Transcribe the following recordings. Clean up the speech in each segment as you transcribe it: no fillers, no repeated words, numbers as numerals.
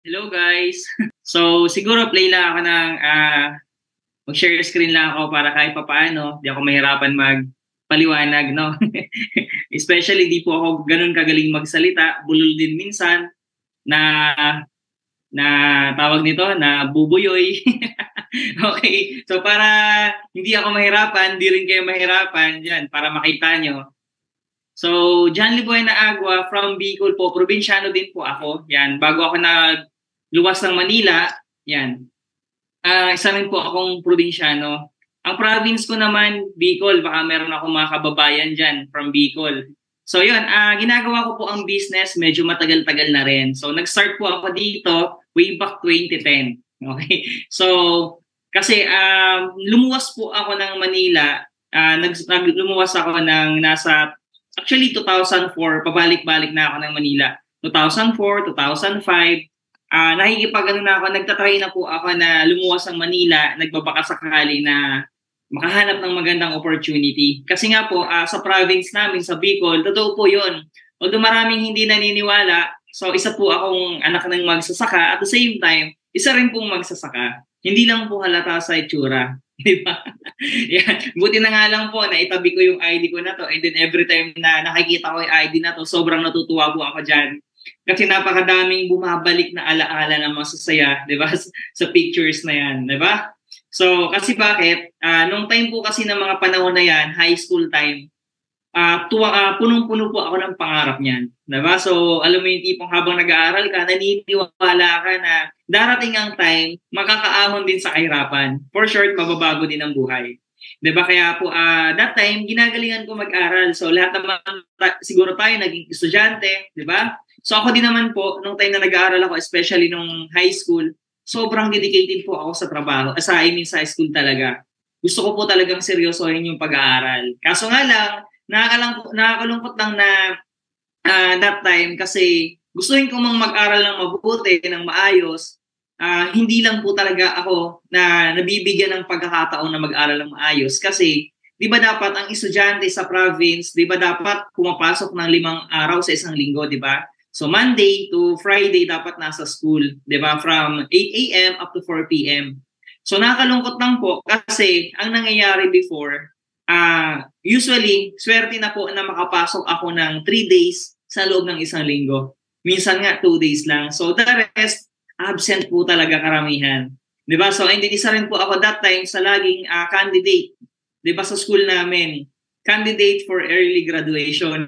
Hello guys. So siguro play lang ako ng mag-share screen lang ako para kahit papaano di ako mahirapan magpaliwanag, no? Especially di po ako ganun kagaling magsalita, bulol din minsan na na tawag nito na bubuyoy. Okay. So para hindi ako mahirapan, di rin kayo mahirapan diyan para makita nyo. So, John Liboy na Agua from Bicol po. Probinsyano din po ako. Yan, bago ako nagluwas ng Manila, yan. Isa rin po akong probinsyano. Ang province ko naman, Bicol. Baka meron akong mga kababayan dyan from Bicol. So, yun. Ginagawa ko po ang business. Medyo matagal-tagal na rin. So, nag-start po ako dito way back 2010. Okay? So, kasi lumuwas po ako ng Manila. Lumuwas ako ng nasa actually, 2004, pabalik-balik na ako ng Manila. 2004, 2005, nakikipag-ano na ako, nagtatry na po ako na lumuwas ng Manila, nagbabaka sakali na makahanap ng magandang opportunity. Kasi nga po, sa province namin, sa Bicol, totoo po yun. Although maraming hindi naniniwala, so isa po akong anak ng magsasaka, at the same time, isa rin pong magsasaka. Hindi lang po halata sa itsura. Di ba? Yan. Buti na nga lang po na itabi ko yung ID ko na to, and then every time na nakikita ko yung ID na to, sobrang natutuwa po ako dyan. Kasi napakadaming bumabalik na alaala ng masasaya, di ba? Sa pictures na yan, di ba? So, kasi bakit? Nung time po kasi ng mga panahon na yan, high school time, punong-puno po ako ng pangarap niyan. Diba? So, alam mo yung tipong habang nag-aaral ka, naniniwala ka na darating ang time, makakaahon din sa kahirapan. For sure, mababago din ang buhay. Diba? Kaya po, that time, ginagalingan ko mag-aral. So, lahat naman, siguro tayo, naging estudyante. Diba? So, ako din naman po, nung time na nag-aaral ako, especially nung high school, sobrang dedicated po ako sa trabaho. Sa high school talaga. Gusto ko po talagang seryosohin yung pag-aaral. Kaso nga lang, nakakalungkot lang na that time kasi gustuhin ko mag-aral ng mabuti, ng maayos. Hindi lang po talaga ako na nabibigyan ng pagkakataon na mag-aral ng maayos kasi di ba dapat ang estudyante sa province, di ba dapat pumapasok ng 5 araw sa isang linggo, di ba? So Monday to Friday dapat nasa school, di ba? From 8 a.m. up to 4 p.m. So nakakalungkot lang po kasi ang nangyayari before, usually, swerte na po na makapasok ako ng 3 days sa loob ng isang linggo. Minsan nga 2 days lang. So the rest, absent po talaga karamihan. Diba? So hindi isa rin po ako that time sa laging candidate. Diba sa school namin? Candidate for early graduation.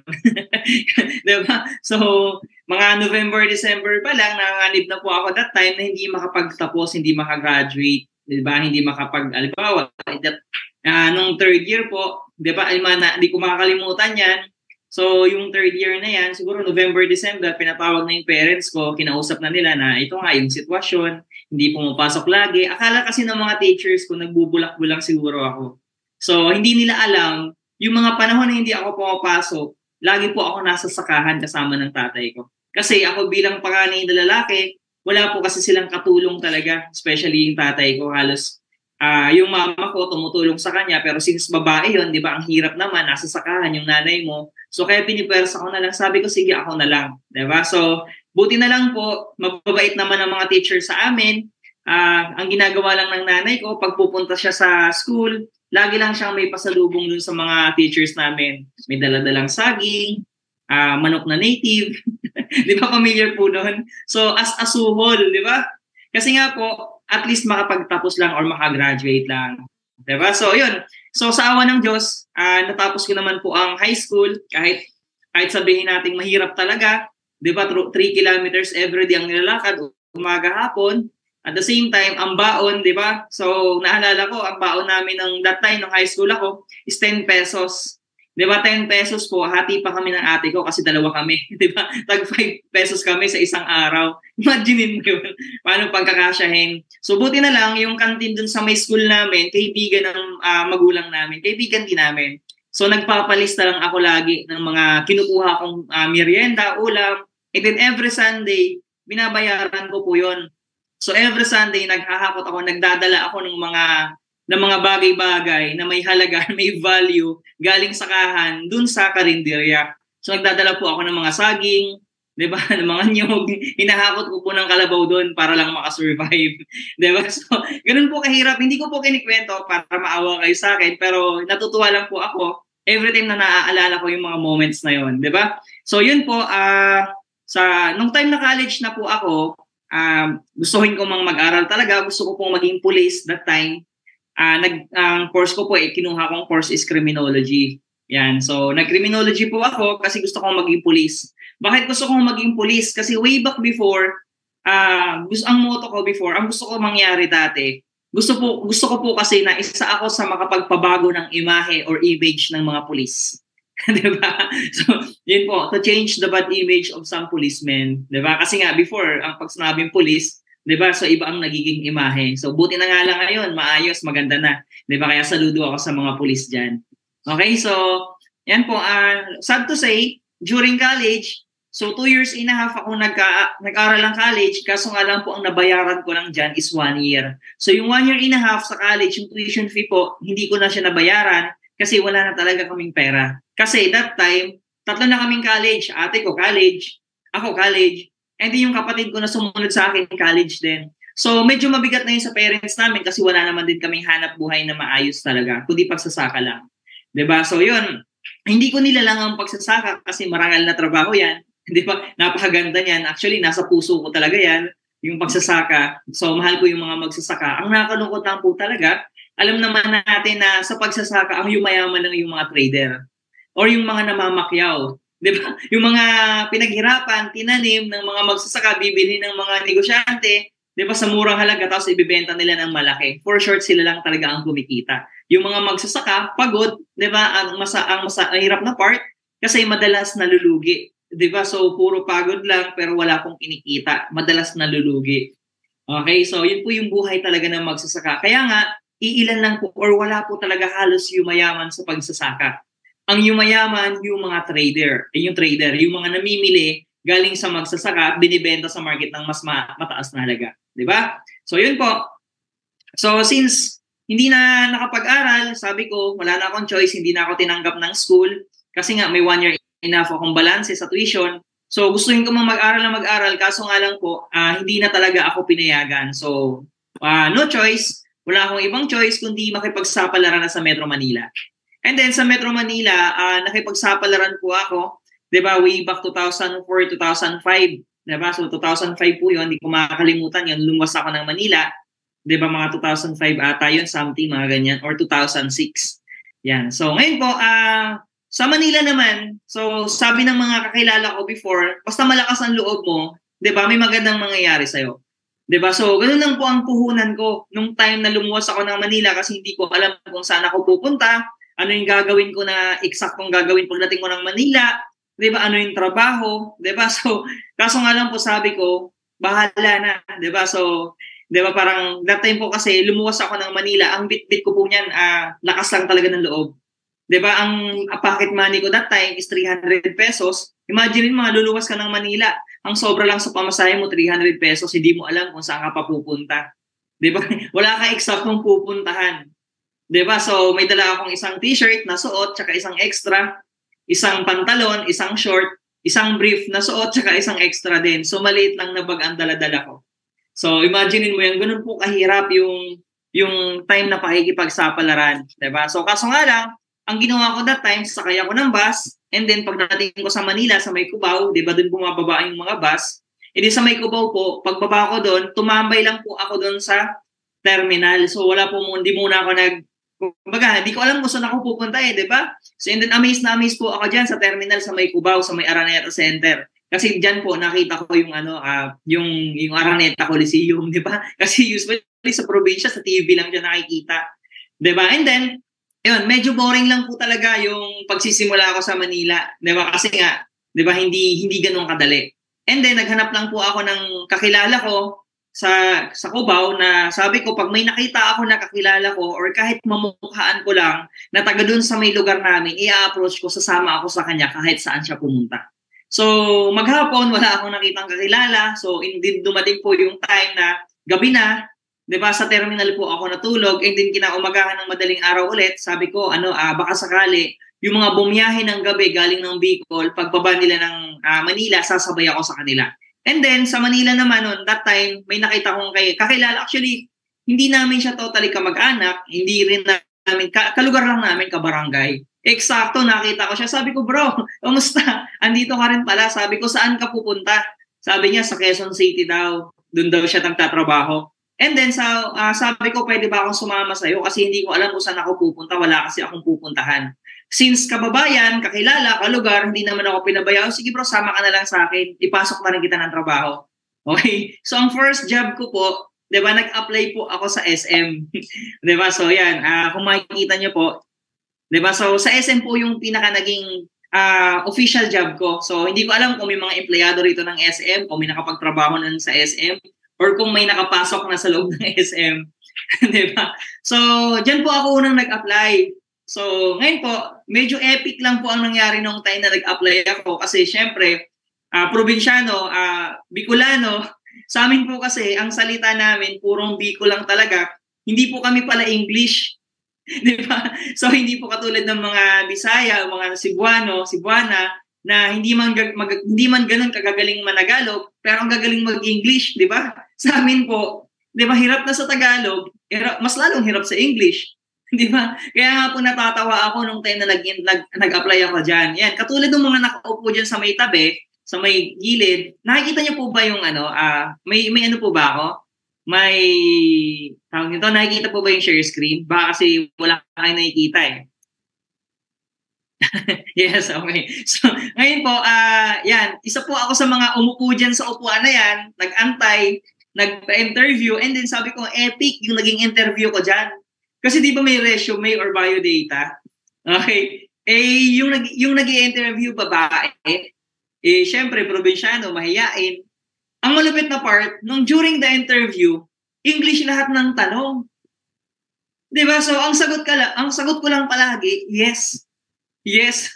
Diba? So mga November, December pa lang, nanganganib na po ako that time na hindi makapagtapos, hindi makagraduate. Diba? Hindi alibawa, nung third year po, di ba, di ko makakalimutan yan. So, yung third year na yan, siguro November, December, pinatawag na yung parents ko, kinausap na nila na ito nga yung sitwasyon, hindi pumapasok lagi. Akala kasi ng mga teachers ko, nagbubulak-bulak siguro ako. So, hindi nila alam, yung mga panahon na hindi ako pumapasok, lagi po ako nasa sakahan kasama ng tatay ko. Kasi ako bilang panganay na lalaki, wala po kasi silang katulong talaga, especially yung tatay ko, halos yung mama ko tumutulong sa kanya pero since babae yon, 'di ba? Ang hirap naman nasa sakahan yung nanay mo. So kaya pinipersa ko na lang, sabi ko sige ako na lang, 'di ba? So buti na lang po, mababait naman ang mga teacher sa amin. Ang ginagawa lang ng nanay ko pag pupunta siya sa school, lagi lang siyang may pasalubong dun sa mga teachers namin. May dala-dalang saging, manok na native. 'Di ba familiar po noon? So as asuhol, 'di ba? Kasi nga po, at least makapagtapos lang or makagraduate lang. Diba? So, yun. So, sa awa ng Diyos, natapos ko naman po ang high school. Kahit sabihin natin mahirap talaga. Diba? 3 kilometers everyday ang nilalakad, umaga hapon. At the same time, ang baon, diba? So, naalala ko, ang baon namin ng that time, ng high school ako, is 10 pesos. Diba, 10 pesos po, hati pa kami ng ate ko kasi dalawa kami. Diba? Tag 5 pesos kami sa isang araw. Imaginein mo yun. Paano pagkakasyahin? So, buti na lang, yung kantin dun sa may school namin, kaibigan ng magulang namin, kaibigan din namin. So, nagpapalista lang ako lagi ng mga kinukuha kong merienda, ulam. And then every Sunday, binabayaran ko po yun. So, every Sunday, naghahakot ako, nagdadala ako ng mga bagay-bagay na may halaga, may value, galing sakahan dun sa karinderya. So nagdadala po ako ng mga saging, 'di ba? Ng mga niyog, hinahakot ko po ng kalabaw doon para lang makasurvive, 'di ba? So, ganoon po kahirap. Hindi ko po kinikwento para maawa kayo sa akin, pero natutuwa lang po ako every time na naaalala ko yung mga moments na yon, 'di ba? So, yun po sa nung time na college na po ako, gustuhin ko mag-aral talaga, gusto ko pong maging police that time. Ang course ko po kinuha kong course is criminology. Yan. So, nag-criminology po ako kasi gusto kong maging police. Bakit gusto kong maging police? Kasi way back before, ang motto ko before, ang gusto ko mangyari dati, gusto ko po kasi na isa ako sa makapagpabago ng imahe or image ng mga police. Diba? So, yun po, to change the bad image of some policemen. Diba? Kasi nga, before, ang pag sinabing police, diba? So, iba ang nagiging imahe. So, buti na nga lang ngayon, maayos, maganda na. Diba? Kaya saludo ako sa mga police dyan. Okay, so, yan po. Sad to say, during college, so 2 years and a half ako nag-aral ng college, kaso nga lang po ang nabayaran ko lang dyan is 1 year. So, yung 1 year and a half sa college, yung tuition fee po, hindi ko na siya nabayaran kasi wala na talaga kaming pera. Kasi that time, 3 na kaming college. Ate ko college, ako college, and then yung kapatid ko na sumunod sa akin, college din. So, medyo mabigat na yun sa parents namin kasi wala naman din kaming hanap buhay na maayos talaga, kundi pagsasaka lang. 'Di ba? So, yun. Hindi ko nilalang ang pagsasaka kasi marangal na trabaho 'yan. 'Di ba? Napakaganda niyan. Actually, nasa puso ko talaga 'yan, yung pagsasaka. So, mahal ko yung mga magsasaka. Ang nakakalungkot lang po talaga, alam naman natin na sa pagsasaka, ang yumayaman lang yung mga trader or yung mga namamakyaw. 'Di ba? Yung mga pinaghirapan, tinanim ng mga magsasaka, bibili ng mga negosyante, 'di ba, sa murang halaga tapos ibebenta nila ng malaki. For short, sila lang talaga ang kumikita. Yung mga magsasaka, pagod, 'di ba? Ang hirap na part kasi madalas nalulugi, 'di ba? So puro pagod lang pero wala pong kinikita, madalas nalulugi. Okay? So yun po yung buhay talaga ng magsasaka. Kaya nga iilan lang po or wala po talaga halos yumayaman sa pagsasaka. Ang yumayaman yung mga trader, yung mga namimili galing sa magsasaka at binibenta sa market ng mas mataas na halaga, 'di ba? So yun po. So since hindi na nakapag-aral, sabi ko, wala na akong choice, hindi na ako tinanggap ng school kasi nga may 1 year enough akong balance sa tuition. So gustuhin ko mag-aral na mag-aral, kaso nga lang po, hindi na talaga ako pinayagan. So no choice, wala akong ibang choice kundi makipagsapalaran na sa Metro Manila. And then sa Metro Manila, nakipagsapalaran po ako, 'di ba, way back 2004, 2005, 'di ba? So 2005 po 'yon, hindi ko makakalimutan 'yon, lumuwas ako ng Manila. 'Di ba, mga 2005 ata 'yon, something mga ganyan, or 2006. Yan. So ngayon po, sa Manila naman, so sabi ng mga kakilala ko before, basta malakas ang loob mo, 'di ba, may magandang mangyayari sa iyo. 'Di ba? So ganoon lang po ang puhunan ko nung time na lumuwas ako ng Manila kasi hindi ko alam kung saan ako pupunta, ano yung gagawin ko na eksaktong gagawin pagdating ko ng Manila, 'di ba? Ano yung trabaho, 'di ba? So kaso nga lang po sabi ko, bahala na, 'di ba? So 'di ba, parang that time po kasi lumuwas ako ng Manila, ang bit-bit ko po niyan, lakas lang talaga ng loob. 'Di ba, ang pocket money ko that time is 300 pesos. Imagine mo, luluwas ka ng Manila, ang sobra lang sa pamasahe mo 300 pesos, hindi mo alam kung saan ka papupunta. 'Di ba? Wala ka eksaktong pupuntahan. 'Di ba? So may dala akong isang t-shirt na suot, tsaka isang extra, isang pantalon, isang short, isang brief na suot, tsaka isang extra din. So maliit lang na bag ang dala-dala ko. So imaginein mo yan, ganun po kahirap yung time na pakikipagsapalaran, 'di ba? So kaso nga lang, ang ginawa ko that time, sakay ako ng bus, and then pagdating ko sa Manila, sa May Cubao, 'di ba, doon bumababa yung mga bus. E di sa May Cubao po, pagbaba ko doon, tumambay lang po ako doon sa terminal. So wala po, hindi muna ako kumbaga, hindi ko alam kung saan ako pupunta 'di ba? So and then amazed po ako diyan sa terminal sa May Cubao, sa May Araneta Center. Kasi diyan po nakita ko yung yung Araneta Coliseum, 'di ba? Kasi usually sa probinsya sa TV lang diyan nakikita. 'Di ba? And then yun, medyo boring lang po talaga yung pagsisimula ko sa Manila, 'di ba? Kasi nga, 'di ba, hindi ganoon kadali. And then naghanap lang po ako ng kakilala ko sa Cubao na sabi ko, pag may nakita ako na kakilala ko or kahit mamukhaan ko lang na taga doon sa may lugar namin, i-approach ko, sasama ako sa kanya kahit saan siya pumunta. So maghapon, wala akong nakitang kakilala. So indeed, dumating po yung time na gabi na. 'di ba, sa terminal po ako natulog and then kinaumagahan ng madaling araw ulit, sabi ko baka sakali yung mga bumiyahe ng gabi galing ng Bicol, pagbaba nila ng Manila, sasabay ako sa kanila. And then sa Manila naman noon, that time may nakita kong kakilala, actually hindi namin siya totally kamag-anak, hindi rin namin kalugar lang namin, kabarangay. Eksakto, nakita ko siya. Sabi ko, bro, kamusta? Andito ka rin pala. Sabi ko, saan ka pupunta? Sabi niya, sa Quezon City daw. Doon daw siya nagtatrabaho. And then, sabi ko, pwede ba akong sumama sa'yo? Kasi hindi ko alam kung saan ako pupunta. Wala kasi akong pupuntahan. Since kababayan, kakilala, kalugar, hindi naman ako pinabayaan. Sige bro, sama ka na lang sa akin. Ipasok na rin kita ng trabaho. Okay? So, ang first job ko po, 'di ba, nag-apply po ako sa SM. 'Di ba? So, yan. Kung makikita niyo po, 'di ba? So, sa SM po yung pinaka naging official job ko. So, hindi ko alam kung may mga empleyado rito ng SM, kung may nakapagtrabaho na sa SM, or kung may nakapasok na sa loob ng SM. 'Di ba? So, diyan po ako unang nag-apply. So, ngayon po, medyo epic lang po ang nangyari nung time na nag-apply ako kasi syempre, probinsyano, Bicolano, sa amin po kasi, ang salita namin, purong Bicol lang talaga, hindi po kami pala English. Di ba? So, hindi po katulad ng mga Bisaya, mga Cebuana, na hindi man ganun kagagaling managalog, pero ang gagaling mag-English, di ba? Sa amin po, di ba, hirap na sa Tagalog, mas lalong hirap sa English. Di ba? Kaya nga po natatawa ako nung time na nag-apply ako dyan. Yan, katulad ng mga nakaupo dyan sa may tabi, sa may gilid, nakikita niyo po ba yung may ano po ba ako? May, tawag nito, nakikita po ba yung share screen? Baka kasi wala kayong nakikita eh. Yes, okay. So, ngayon po, yan, isa po ako sa mga umupo dyan sa upuan na yan, nag-antay, nag-interview, and then sabi ko, epic yung naging interview ko dyan. Kasi di ba may resume or bio data? Okay. Yung nag-i-interview babae, syempre, probinsyano, mahiyain. Ang malupit na part, during the interview, English lahat ng tanong. Di ba? So, ang sagot ko lang palagi, yes. Yes.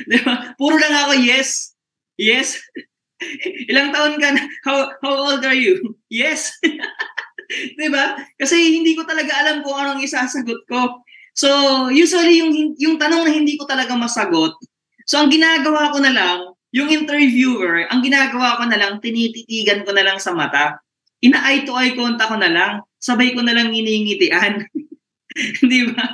Di ba? Puro lang ako, yes. Yes. Ilang taon ka na? How old are you? Yes. Diba? Kasi hindi ko talaga alam kung anong isasagot ko. So, usually yung tanong na hindi ko talaga masagot. So, ang ginagawa ko na lang, yung interviewer, ang ginagawa ko na lang, tinititigan ko na lang sa mata. Ina-eye to eye contact ko na lang. Sabay ko na lang iningitian. Di ba?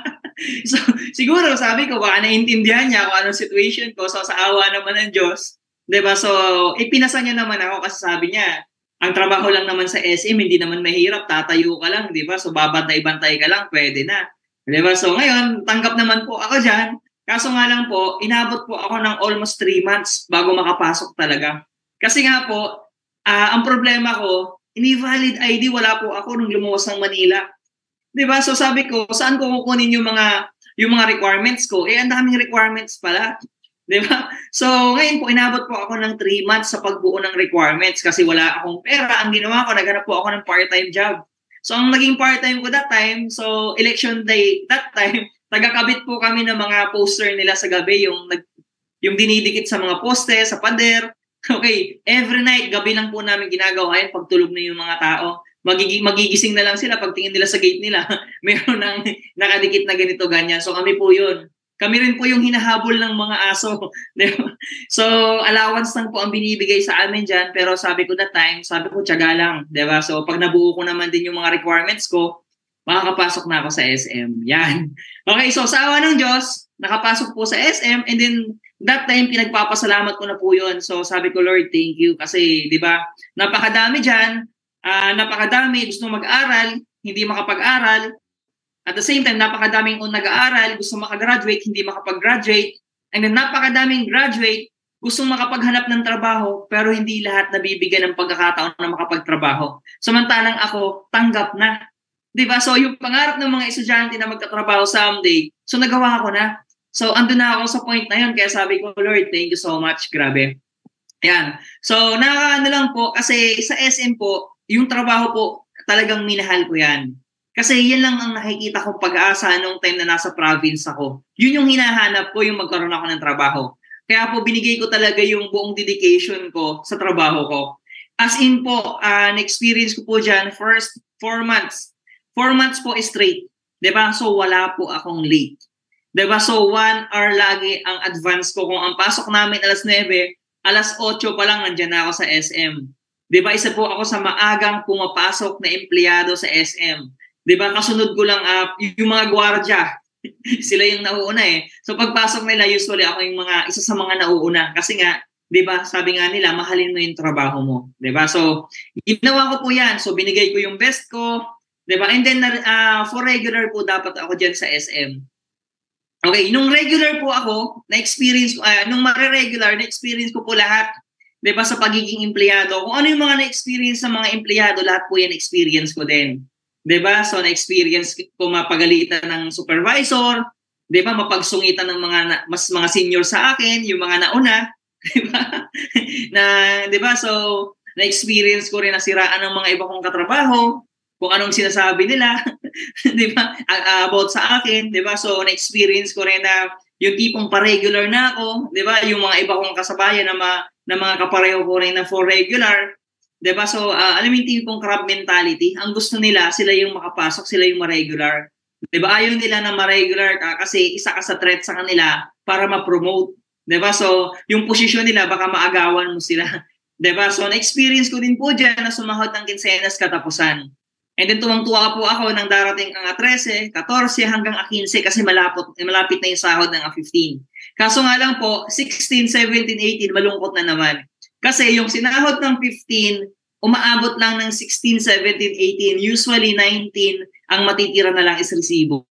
So, siguro sabi ko, baka naiintindihan niya kung anong situation ko. So, sa awa naman ng Diyos. Di ba? So, ipinasa niya naman ako kasi sabi niya, ang trabaho lang naman sa SM, hindi naman mahirap, tatayo ka lang, di ba? So, babantay-bantay ka lang, pwede na. Di ba? So, ngayon, tanggap naman po ako dyan. Kaso nga lang po, inabot po ako ng almost 3 months bago makapasok talaga. Kasi nga po, ang problema ko, invalid ID, wala po ako nung lumuwas ng Manila. Di ba? So, sabi ko, saan ko kukunin yung mga requirements ko? Ang daming requirements pala. Di ba? So, ngayon po, inabot po ako ng 3 months sa pagbuo ng requirements kasi wala akong pera. Ang ginawa ko, naghanap po ako ng part-time job. So, ang naging part-time ko that time, so, election day that time, tagakabit po kami ng mga poster nila sa gabi, yung dinidikit sa mga poste, sa pader. Okay, every night, gabi lang po namin ginagawa yan pag tulog na yung mga tao. Magigising na lang sila pagtingin nila sa gate nila. Meron ng nakadikit na ganito, ganyan. So, kami po yun. Kami rin po yung hinahabol ng mga aso. So, allowance lang po ang binibigay sa amin dyan. Pero sabi ko that time, sabi ko, tiyaga lang. Diba? So, pag nabuo ko naman din yung mga requirements ko, makakapasok na ako sa SM. Yan. Okay, so sa awa ng Diyos, nakapasok po sa SM. And then, that time, pinagpapasalamat ko na po yun. So, sabi ko, Lord, thank you. Kasi, di ba, napakadami dyan. Napakadami. Gusto mag-aral, hindi makapag-aral. At the same time, napakadaming nag-aaral, gusto makagraduate, hindi makapag-graduate. And then napakadaming graduate, gusto makapaghanap ng trabaho, pero hindi lahat nabibigyan ng pagkakataon na makapagtrabaho. Samantalang ako, tanggap na. Diba? So yung pangarap ng mga estudyante na magtatrabaho someday, so nagawa ko na. So andun na ako sa point na yun, kaya sabi ko, Lord, thank you so much. Grabe. Ayan. So nakakaano lang po, kasi sa SM po, yung trabaho po, talagang minahal ko yan. Kasi yan lang ang nakikita kong pag-asa nung time na nasa province ako. Yun yung hinahanap ko, yung magkaroon ako ng trabaho. Kaya po binigay ko talaga yung buong dedication ko sa trabaho ko. As in po, na-experience ko po dyan, first 4 months. 4 months po straight. Diba? So, wala po akong late. Diba? So, 1 hour lagi ang advance ko. Kung ang pasok namin alas 9, alas 8 pa lang nandiyan na ako sa SM. Diba? Isa po ako sa maagang pumapasok na empleyado sa SM. Diba? Kasunod ko lang yung mga gwardiya. Sila yung nauuna eh. So pagpasok nila, usually ako yung isa sa mga nauuna. Kasi nga, di ba, sabi nga nila, mahalin mo yung trabaho mo. Di ba? So, ginawa ko po yan. So, binigay ko yung best ko. Di ba? And then, for regular po, dapat ako dyan sa SM. Okay, nung regular po ako, na-experience ko, nung mare-regular, na-experience ko po lahat. Di ba, sa pagiging empleyado. Kung ano yung mga na-experience sa mga empleyado, lahat po yan experience ko din. 'Di ba? So na-experience ko mapagalitan ng supervisor, 'di ba? Mapagsungitan ng mga senior sa akin, yung mga nauna, 'di ba? 'Di ba? So na-experience ko rin na siraan ng mga iba kong katrabaho, kung anong sinasabi nila, 'di ba? About sa akin, 'di ba? So na-experience ko rin na yung tipong pa-regular na ako, 'di ba? Yung mga iba kong kasabayan na mga kapareho ko rin na for regular. Diba? So, alam mo yung tipong crab mentality, ang gusto nila, sila yung makapasok, sila yung ma-regular. Diba? Ayaw nila na ma-regular ka kasi isa ka sa threat sa kanila para ma-promote. Diba? So, yung posisyon nila, baka maagawan mo sila. Diba? So, na-experience ko din po dyan na sumahod ng kinsenas katapusan. And then, tuwang-tuwa po ako nang darating ang 13, 14 hanggang 15 kasi malapit na yung sahod ng 15. Kaso nga lang po, 16, 17, 18, malungkot na naman. Kasi yung sinahod ng 15, umaabot lang ng 16, 17, 18. Usually 19, ang matitira na lang is resibo.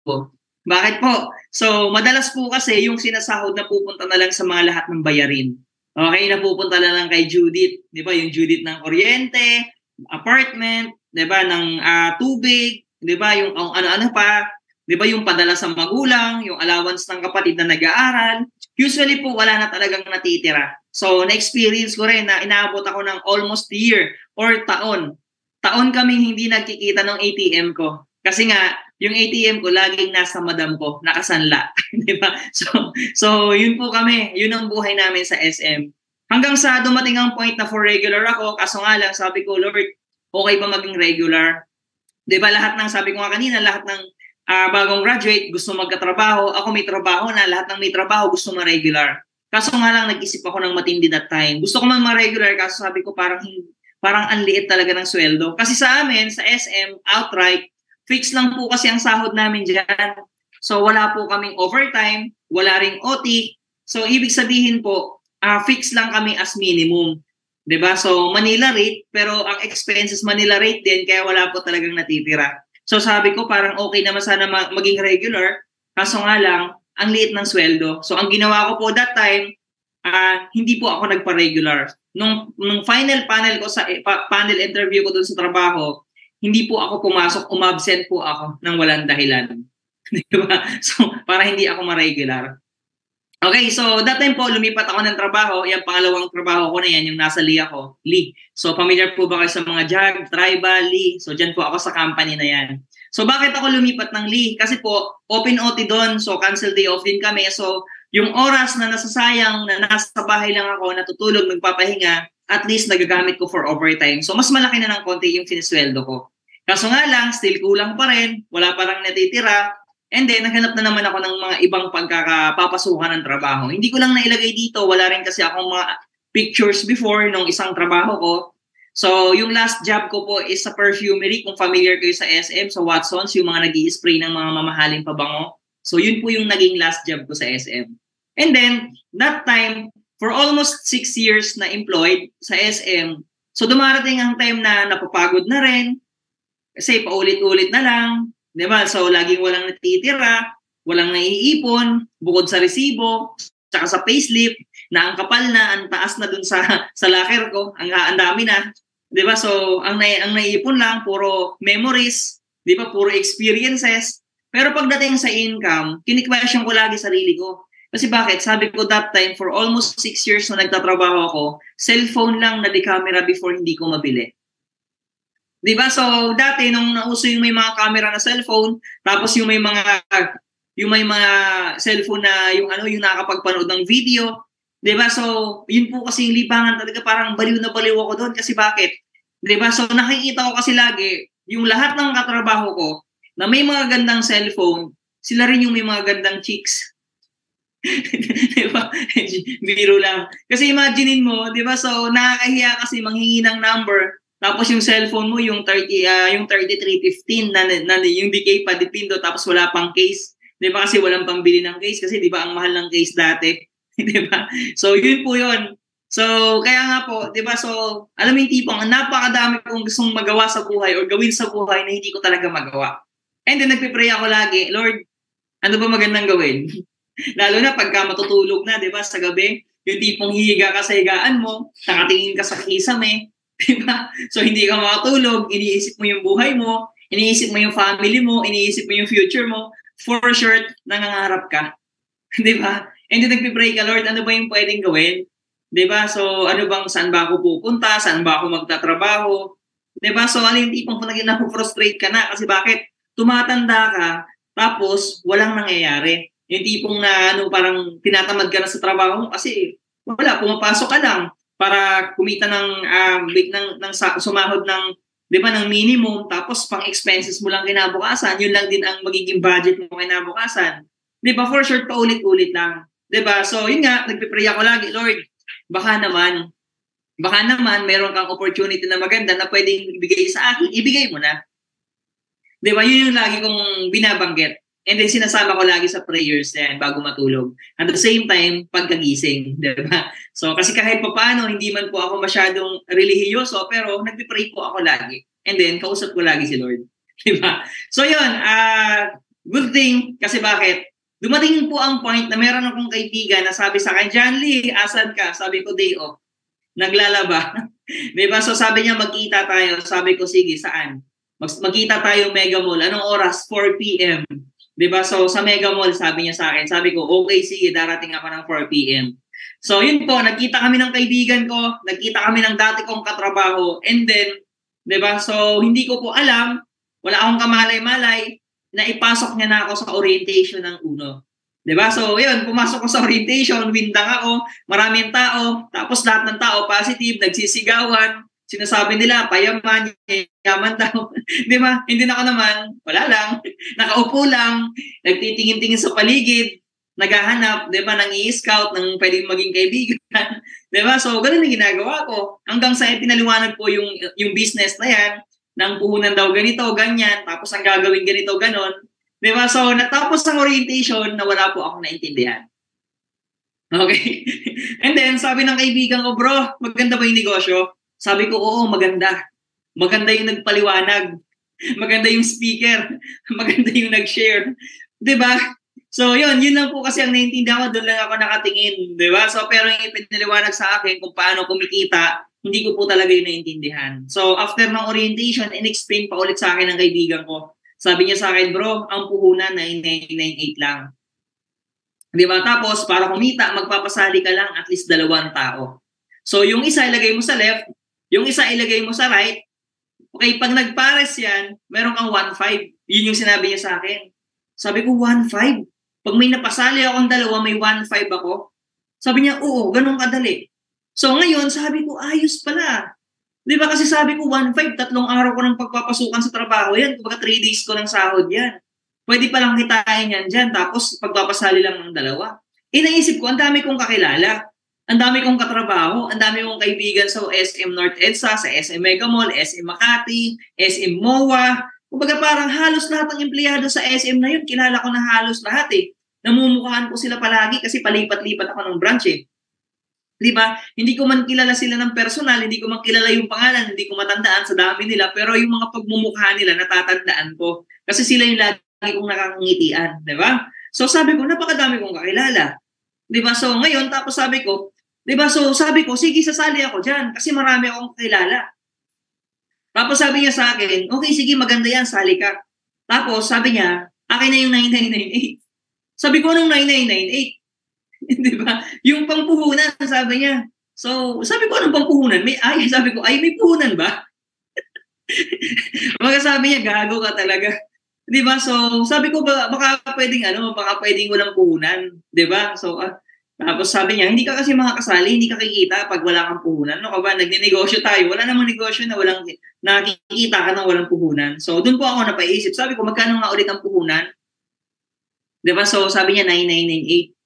Bakit po? So, madalas po kasi yung sinasahod na pupunta na lang sa mga lahat ng bayarin. Okay, napupunta na lang kay Judith. Di ba? Yung Judith ng kuryente, apartment, di ba? Ng tubig, di ba? Yung ano-ano pa. Di ba? Yung padala sa magulang, yung allowance ng kapatid na nag-aaral. Usually po, wala na talagang natitira. So, na-experience ko rin na inaabot ako ng almost year or taon. Taon kaming hindi nagkikita ng ATM ko. Kasi nga, yung ATM ko laging nasa madam ko, nakasanla. Di ba? So, yun po kami. Yun ang buhay namin sa SM. Hanggang sa dumating ang point na for regular ako, kaso nga lang, sabi ko, Lord, okay ba maging regular? Di ba lahat ng, sabi ko nga kanina, lahat ng bagong graduate, gusto magkatrabaho. Ako may trabaho na, lahat ng may trabaho gusto ma-regular. Kaso nga lang, nag-isip ako ng matindi that time. Gusto ko man ma-regular, kaso sabi ko parang ang liit talaga ng sweldo. Kasi sa amin, sa SM, outright, fix lang po kasi ang sahod namin dyan. So wala po kaming overtime, wala ring OT. So ibig sabihin po, fix lang kami as minimum. 'Di ba? So Manila rate, pero ang expenses Manila rate din, kaya wala po talagang natitira. So sabi ko parang okay naman sana maging regular, kaso nga lang, ang liit ng sweldo. So ang ginawa ko po that time, hindi po ako nagpa-regular. Nung final panel ko sa panel interview ko dun sa trabaho, hindi po ako pumasok, umabsent po ako ng walang dahilan. Diba? So para hindi ako ma-regular. Okay, so that time po, lumipat ako ng trabaho. Yung pangalawang trabaho ko na yan, yung nasa Lee ako. Lee. So familiar po ba kayo sa mga JAG, Tribal, Lee? So dyan po ako sa company na yan. So bakit ako lumipat ng Lee? Kasi po, open OT doon. So cancel day off din kami. So yung oras na nasasayang, na nasa bahay lang ako, natutulog, nagpapahinga, at least nagagamit ko for overtime. So mas malaki na ng konti yung sinisweldo ko. Kaso nga lang, still kulang pa rin. Wala pa lang natitira. And then, naghanap na naman ako ng mga ibang pagkakapapasukan ng trabaho. Hindi ko lang nailagay dito. Wala rin kasi akong mga pictures before nung isang trabaho ko. So, yung last job ko po is sa perfumery. Kung familiar kayo sa SM, sa Watsons, yung mga nag-i-spray ng mga mamahaling pabango. So, yun po yung naging last job ko sa SM. And then, that time, for almost 6 years na employed sa SM, so dumarating ang time na napapagod na rin. Kasi paulit-ulit na lang. Diba? So, laging walang natitira, walang naiipon, bukod sa resibo, tsaka sa payslip, na ang kapal na, ang taas na dun sa locker ko, ang dami na. Diba? So, ang naiipon lang, puro memories, diba? Puro experiences. Pero pagdating sa income, kini-question ko lagi sarili ko. Kasi bakit? Sabi ko that time, for almost 6 years na nagtatrabaho ako, cellphone lang na di camera before hindi ko mabili. Diba? So, dati nung nauso yung may mga camera na cellphone, tapos yung may mga cellphone na yung nakakapagpanood ng video, 'Di ba? So, yun po kasi yung libangan talaga, parang baliw na baliw ako doon kasi bakit? 'Di ba? So, nakikita ko kasi lagi yung lahat ng katrabaho ko na may mga gandang cellphone, sila rin yung may mga gandang chicks. 'Di ba? Biro lang. Kasi imaginein mo, 'di ba? So, nakakahiya kasi manghingi ng number tapos yung cellphone mo yung 3315 na yung decay pa dipindo tapos wala pang case. 'Di ba? Kasi walang pambili ng case kasi 'di ba ang mahal ng case dati. 'Di ba? So, yun po yun. So, kaya nga po, 'di ba? So, alam mo yung tipong napakadami kong gustong magawa sa buhay or gawin sa buhay na hindi ko talaga magawa. And then nagpe-pray ako lagi, Lord, ano ba magandang gawin? Lalo na pagka matutulog na, 'di ba, sa gabi, yung tipong hihiga ka sa higaan mo, nakatingin ka sa kisame, 'di ba? So hindi ka makatulog, iniisip mo yung buhay mo, iniisip mo yung family mo, iniisip mo yung future mo, for sure nangangarap ka. 'Di ba? And then nagpe-pray ka, Lord, ano ba yung pwedeng gawin? 'Di ba? So ano bang saan ba ako pupunta? Saan ba ako magtatrabaho? 'Di ba? So ano yung tipong kung naging na-frustrate ka na kasi bakit? Tumatanda ka tapos walang nangyayari. Yung tipong na ano parang tinatamad ka na sa trabaho mo kasi wala pumapasok ka lang para kumita ng sumahod ng 'di ba ng minimum tapos pang expenses mo lang kinabukasan, yun lang din ang magiging budget mo kinabukasan. 'Di ba for sure paulit-ulit lang. 'Di ba? So yun nga nagpe-pray ako lagi, Lord, baka naman meron kang opportunity na maganda na pwedeng ibigay sa akin, ibigay mo na. 'Di ba? Yun yung lagi kong binabanggit. And then sinasama ko lagi sa prayers yan bago matulog. At the same time, pagkagising, 'di ba? So kasi kahit papaano hindi man po ako masyadong relihiyoso pero nagpe-pray po ako lagi. And then kausap ko lagi si Lord, 'di ba? So yun, good thing kasi bakit? Dumating po ang point na meron akong kaibigan na sabi sa akin, John Lee, asan ka? Sabi ko, day off. Naglalaba. 'Di ba? So sabi niya, magkita tayo. Sabi ko, sige, saan? Magkita tayo Mega Mall. Anong oras? 4 p.m. 'Di ba? So sa Mega Mall, sabi niya sa akin. Sabi ko, okay, sige, darating ako ng 4 p.m. So yun po, nagkita kami ng kaibigan ko, nagkita kami ng dati kong katrabaho, and then, 'di ba? So hindi ko po alam, wala akong kamalay-malay na ipasok niya na ako sa orientation ng uno. 'Di ba? So yun, pumasok ko sa orientation, windang ako, maraming tao, tapos lahat ng tao positive, nagsisigawan, sinasabi nila payaman, yaman daw. 'Di ba? Hindi na ako naman, wala lang, nakaupo lang, nagtitingin-tingin sa paligid, naghahanap, 'di ba, nang i-scout ng pwedeng maging kaibigan. 'Di ba? So ganun ang ginagawa ko. Hanggang sa pinaliwanag ko yung business na 'yan, ng puhunan daw ganito, ganyan, tapos ang gagawin ganito, ganon. 'Di ba? So natapos ang orientation na wala po akong naintindihan. Okay? And then sabi ng kaibigan ko, bro, maganda ba yung negosyo? Sabi ko, oo, maganda. Maganda yung nagpaliwanag. Maganda yung speaker. Maganda yung nag-share. 'Di ba? So yun lang po kasi ang naiintindihan ko, doon lang ako nakatingin. 'Di ba? So pero yung ipinaliwanag sa akin kung paano kumikita, hindi ko po talaga yung naintindihan. So after ng orientation, in-explain pa ulit sa akin ng kaibigan ko. Sabi niya sa akin, bro, ang puhunan 9998 lang. 'Di ba? Tapos para kumita, magpapasali ka lang at least 2 tao. So yung isa ilagay mo sa left, yung isa ilagay mo sa right. Okay, pag nagpares yan, meron kang 1.5. Yun yung sinabi niya sa akin. Sabi ko, 1.5? Pag may napasali akong 2, may 1.5 ako. Sabi niya, oo, ganun kadali. So ngayon, sabi ko, ayos pala. Di ba kasi sabi ko, 1.5, 3 araw ko ng pagpapasukan sa trabaho yan. Kumbaga 3 days ko ng sahod yan. Pwede palang kitain yan dyan. Tapos pagpapasali lang ng 2. Naisip ko, ang dami kong kakilala. Ang dami kong katrabaho, ang dami kong kaibigan sa SM North EDSA, sa SM Mega Mall, SM Makati, SM MOA. Kumbaga parang halos lahat ng empleyado sa SM na yun, kilala ko na halos lahat eh. Namumukhaan ko sila palagi kasi palipat-lipat ako ng branch eh. Di ba? Hindi ko man kilala sila ng personal, hindi ko man kilala yung pangalan, hindi ko matandaan sa dami nila, pero yung mga pagmumukha nila natatandaan ko. Kasi sila yung lagi kong nakakangitian, di ba? So sabi ko, napakadami kong kakilala. Di ba? So ngayon, tapos sabi ko, di ba? So sabi ko, sige, sasali ako dyan kasi marami akong kakilala. Tapos sabi niya sa akin, okay, sige, maganda yan, sali ka. Tapos sabi niya, akin na yung 9998. Sabi ko, anong 9998? Di ba? Yung pangpuhunan, sabi niya. So, sabi ko, anong pangpuhunan? Sabi ko, may puhunan ba? Mga sabi niya, gago ka talaga. Di ba? So, sabi ko, baka pwedeng walang puhunan. Di ba? So, Tapos sabi niya, hindi ka kasi makakasali, hindi ka kikita pag wala kang puhunan. Ano ka ba? Nagnenegosyo tayo. Wala namang negosyo na walang nakikita ka ng walang puhunan. So, doon po ako napaisip. Sabi ko, magkano nga ulit ang puhunan? 'Di ba? So, sabi niya 9998.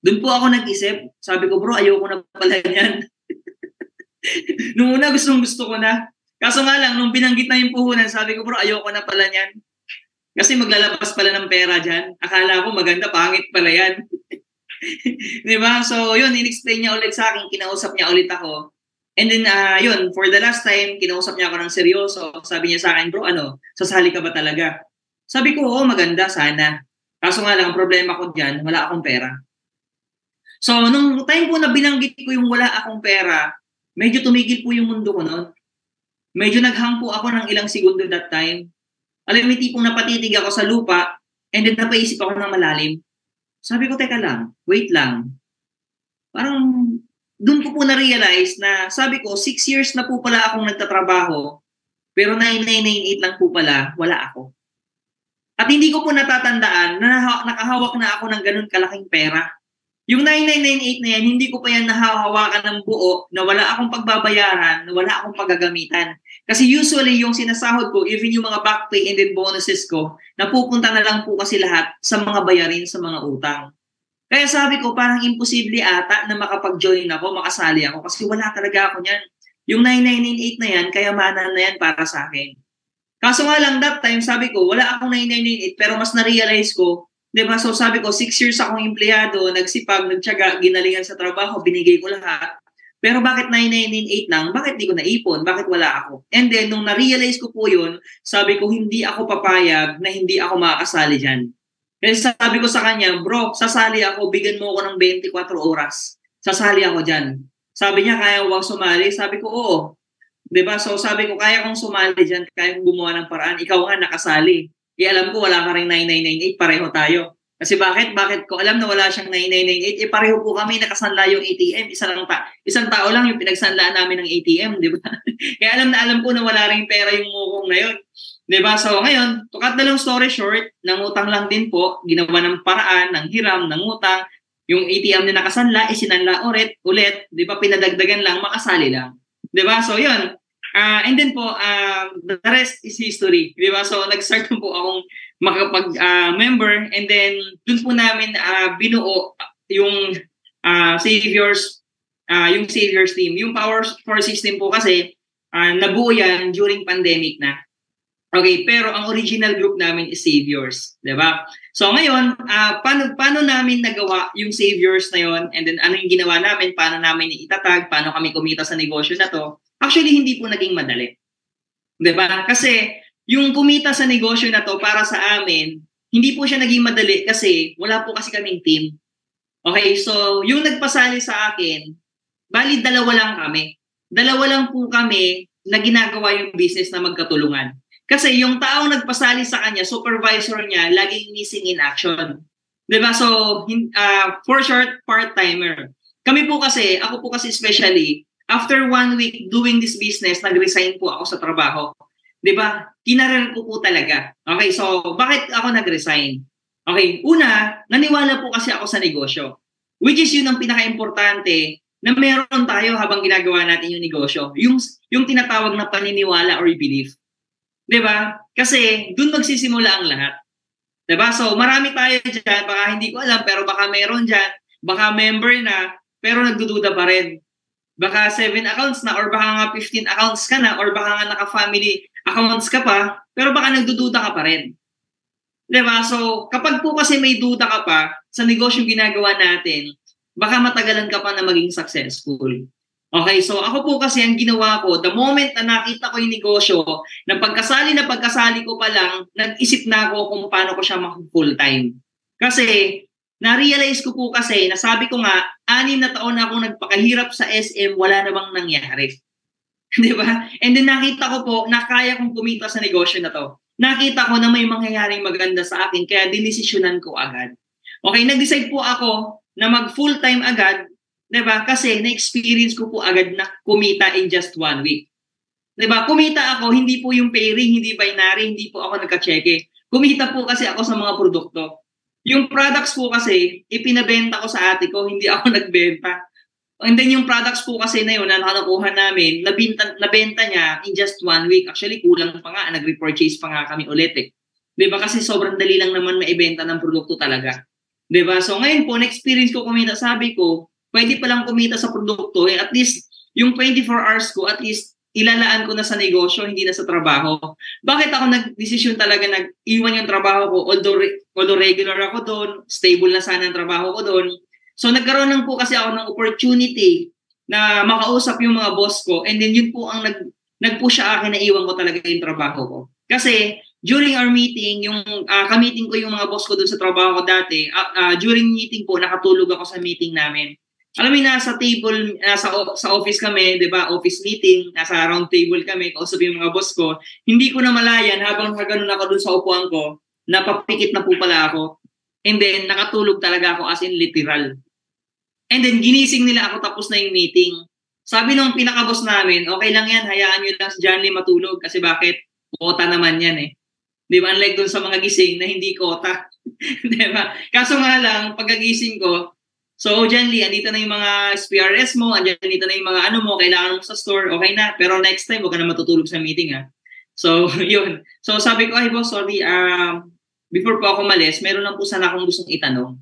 Doon po ako nag-isip. Sabi ko, bro, ayoko na pala niyan. Nung una, gustong-gusto ko na. Kaso nga lang, nung binanggit na yung puhunan, sabi ko, bro, ayoko na pala niyan. Kasi maglalabas pala ng pera dyan. Akala ko maganda, pangit pala yan. Di ba? So, yun, in-explain niya ulit sa akin, kinausap niya ulit ako. And then, yun, for the last time, kinausap niya ako ng seryoso. Sabi niya sa akin, bro, sasali ka ba talaga? Sabi ko, oo, maganda, sana. Kaso nga lang, ang problema ko dyan, wala akong pera. So, nung time po na binanggit ko yung wala akong pera, medyo tumigil po yung mundo ko noon. Medyo naghang po ako ng ilang segundo that time. Alam mo, tipong napatitig ako sa lupa, and then napaisip ako ng malalim. Sabi ko, teka lang, wait lang. Parang, doon ko po na-realize na, sabi ko, 6 years na po pala akong nagtatrabaho, pero 9998 lang po pala, wala ako. At hindi ko po natatandaan na nakahawak na ako ng ganun kalaking pera. Yung 9998 na yan, hindi ko pa yan nahahawakan ng buo na wala akong pagbabayaran, na wala akong paggagamitan. Kasi usually yung sinasahod ko, even yung mga back pay and then bonuses ko, napupunta na lang po kasi lahat sa mga bayarin sa mga utang. Kaya sabi ko, parang imposible ata na makapag-join ako, makasali ako kasi wala talaga ako niyan. Yung 9998 na yan, kaya mana na yan para sa akin. Kaso nga lang that time, sabi ko, wala akong 9998 pero mas na-realize ko, diba? So sabi ko, 6 years akong empleyado, nagsipag, nagtiyaga, ginalingan sa trabaho, binigay ko lahat. Pero bakit 9998 lang? Bakit di ko naipon? Bakit wala ako? And then, nung na-realize ko po yun, sabi ko, hindi ako papayag na hindi ako makakasali dyan. Kasi sabi ko sa kanya, bro, sasali ako, bigyan mo ako ng 24 oras. Sasali ako dyan. Sabi niya, kaya mo bang sumali? Sabi ko, oo. Diba? So sabi ko, kaya kong sumali dyan, kaya kong gumawa ng paraan. Ikaw nga nakasali. Alam ko, wala ka rin 9998, pareho tayo. Kasi bakit ko alam na wala siyang 9998, pareho po kami nakasanla yung ATM. Isang tao lang yung pinagsanlaan namin ng ATM, di ba? Kaya alam ko na wala rin pera yung mukong na yun. Di ba? So ngayon, to cut the long story short, nangutang lang din po, ginawa ng paraan, ng hiram, ng utang, yung ATM na nakasanla, isinanla ulit, di ba? Pinadagdagan lang, makasali lang. Di ba? So yun. And then po, the rest is history. Di ba? So nag-start po akong makapag-member and then dun po namin binuo yung Saviors team. Yung Power for System po kasi nabuo yan during pandemic na. Okay, pero ang original group namin is Saviors, 'di ba? So ngayon, paano namin nagawa yung Saviors na yon and then ano yung ginawa namin, paano namin itatag, paano kami kumita sa negosyo na to? Actually, hindi po naging madali. 'Di ba? Kasi yung kumita sa negosyo na to para sa amin, hindi po siya naging madali kasi wala po kasi kaming team. Okay, so yung nagpasali sa akin, bali dalawa lang kami. Dalawa lang po kami na ginagawa yung business na magkatulungan. Kasi yung taong nagpasali sa kanya, supervisor niya, laging missing in action. Diba? So, for short, part-timer. Ako po kasi especially, after 1 week doing this business, nag-resign po ako sa trabaho. Diba? Kinarir ko po talaga. Okay, so bakit ako nag-resign? Okay, una, naniwala po kasi ako sa negosyo. Which is yun ang pinaka-importante na meron tayo habang ginagawa natin yung negosyo. Yung tinatawag na paniniwala or belief. 'Di ba? Kasi doon magsisimula ang lahat. 'Di ba? So marami tayo diyan, baka hindi ko alam pero baka meron diyan, baka member na pero nagdududa pa rin. Baka 7 accounts na or baka nga 15 accounts ka na or baka nga naka-family accounts ka pa pero baka nagdududa ka pa rin. 'Di ba? So kapag po kasi may duda ka pa sa negosyong ginagawa natin, baka matagalan ka pa na maging successful. Okay, so ako po kasi ang ginawa ko, the moment na nakita ko yung negosyo, na pagkasali ko pa lang, nag-isip na ako kung paano ko siya full-time. Kasi, na-realize ko po kasi, nasabi ko nga, 6 na taon na akong nagpakahirap sa SM, wala na bang nangyari. Di ba? And then nakita ko po, na kaya kong kumita sa negosyo na to. Nakita ko na may mangyayaring maganda sa akin, kaya dinesisyonan ko agad. Okay, nag-decide po ako na mag-full-time agad, diba? Kasi na-experience ko po agad na kumita in just 1 week. Diba? Kumita ako, hindi po yung pairing, hindi binary, hindi po ako nagka-cheque. Kumita po kasi ako sa mga produkto. Yung products po kasi, ipinabenta ko sa ate ko, hindi ako nagbenta. And then yung products po kasi na yun na nakuha namin, nabenta niya in just 1 week. Actually, kulang pa nga. Nag-repurchase pa nga kami ulit eh. Diba? Kasi sobrang dali lang naman maibenta ng produkto talaga. Diba? So ngayon po, na-experience ko kumita. Sabi ko, pwede palang kumita sa produkto. Eh, at least, yung 24 hours ko, at least, ilalaan ko na sa negosyo, hindi na sa trabaho. Bakit ako nag-desisyon talaga nag-iwan yung trabaho ko? Although regular ako doon, stable na sana ang trabaho ko doon. So nagkaroon lang po kasi ako ng opportunity na makausap yung mga boss ko, and then yun po ang nag-push sa akin na iwan ko talaga yung trabaho ko. Kasi during our meeting, yung ka-meeting ko yung mga boss ko doon sa trabaho ko dati, during meeting po, nakatulog ako sa meeting namin. Alam mo, nasa table, sa office kami, di ba, office meeting, nasa round table kami, kausap yung mga boss ko. Hindi ko na malayan habang ganun ako doon sa upuan ko, napapikit na po pala ako. And then, nakatulog talaga ako as in literal. And then, ginising nila ako tapos na yung meeting. Sabi nung pinaka-boss namin, okay lang yan, hayaan nyo lang si John Lee matulog kasi bakit? Kota naman yan eh. Di ba? Unlike dun sa mga gising na hindi kota. Di ba? Kaso nga lang, pagkagising ko, so John Lee, andito na yung mga SPRS mo, andito na yung mga ano mo, kailangan mo sa store, okay na. Pero next time, huwag ka na matutulog sa meeting ha. So, yun. So, sabi ko, ay boss, sorry, before po ako malis, meron lang po sana akong gustong itanong.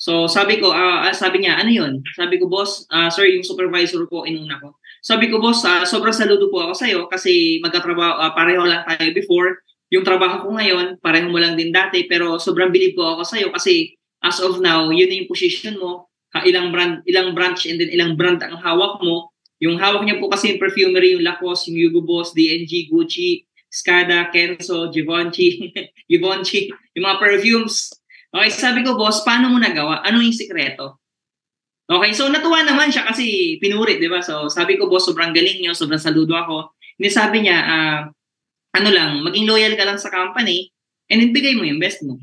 So, sabi ko, sabi niya, ano yun? Sabi ko, boss, sir, yung supervisor ko, inuna ko. Sabi ko, boss, sobrang saludo po ako sa'yo kasi magkatrabaho, pareho lang tayo before. Yung trabaho ko ngayon, pareho mo lang din dati, pero sobrang bilib po ako sa'yo kasi as of now, yun na yung position mo, ilang branch, and then ilang brand ang hawak mo. Yung hawak niya po kasi yung perfumery, yung Lacoste, yung Hugo Boss, D&G, Gucci, Skada, Kenzo, Givenchy, Givenchy, yung mga perfumes. Okay, sabi ko, boss, paano mo nagawa? Ano yung sikreto? Okay, so natuwa naman siya kasi pinuri, di ba? So sabi ko, boss, sobrang galing niyo, sobrang saludo ako. Hindi, sabi niya, ano lang, maging loyal ka lang sa company and then bigay mo yung best mo.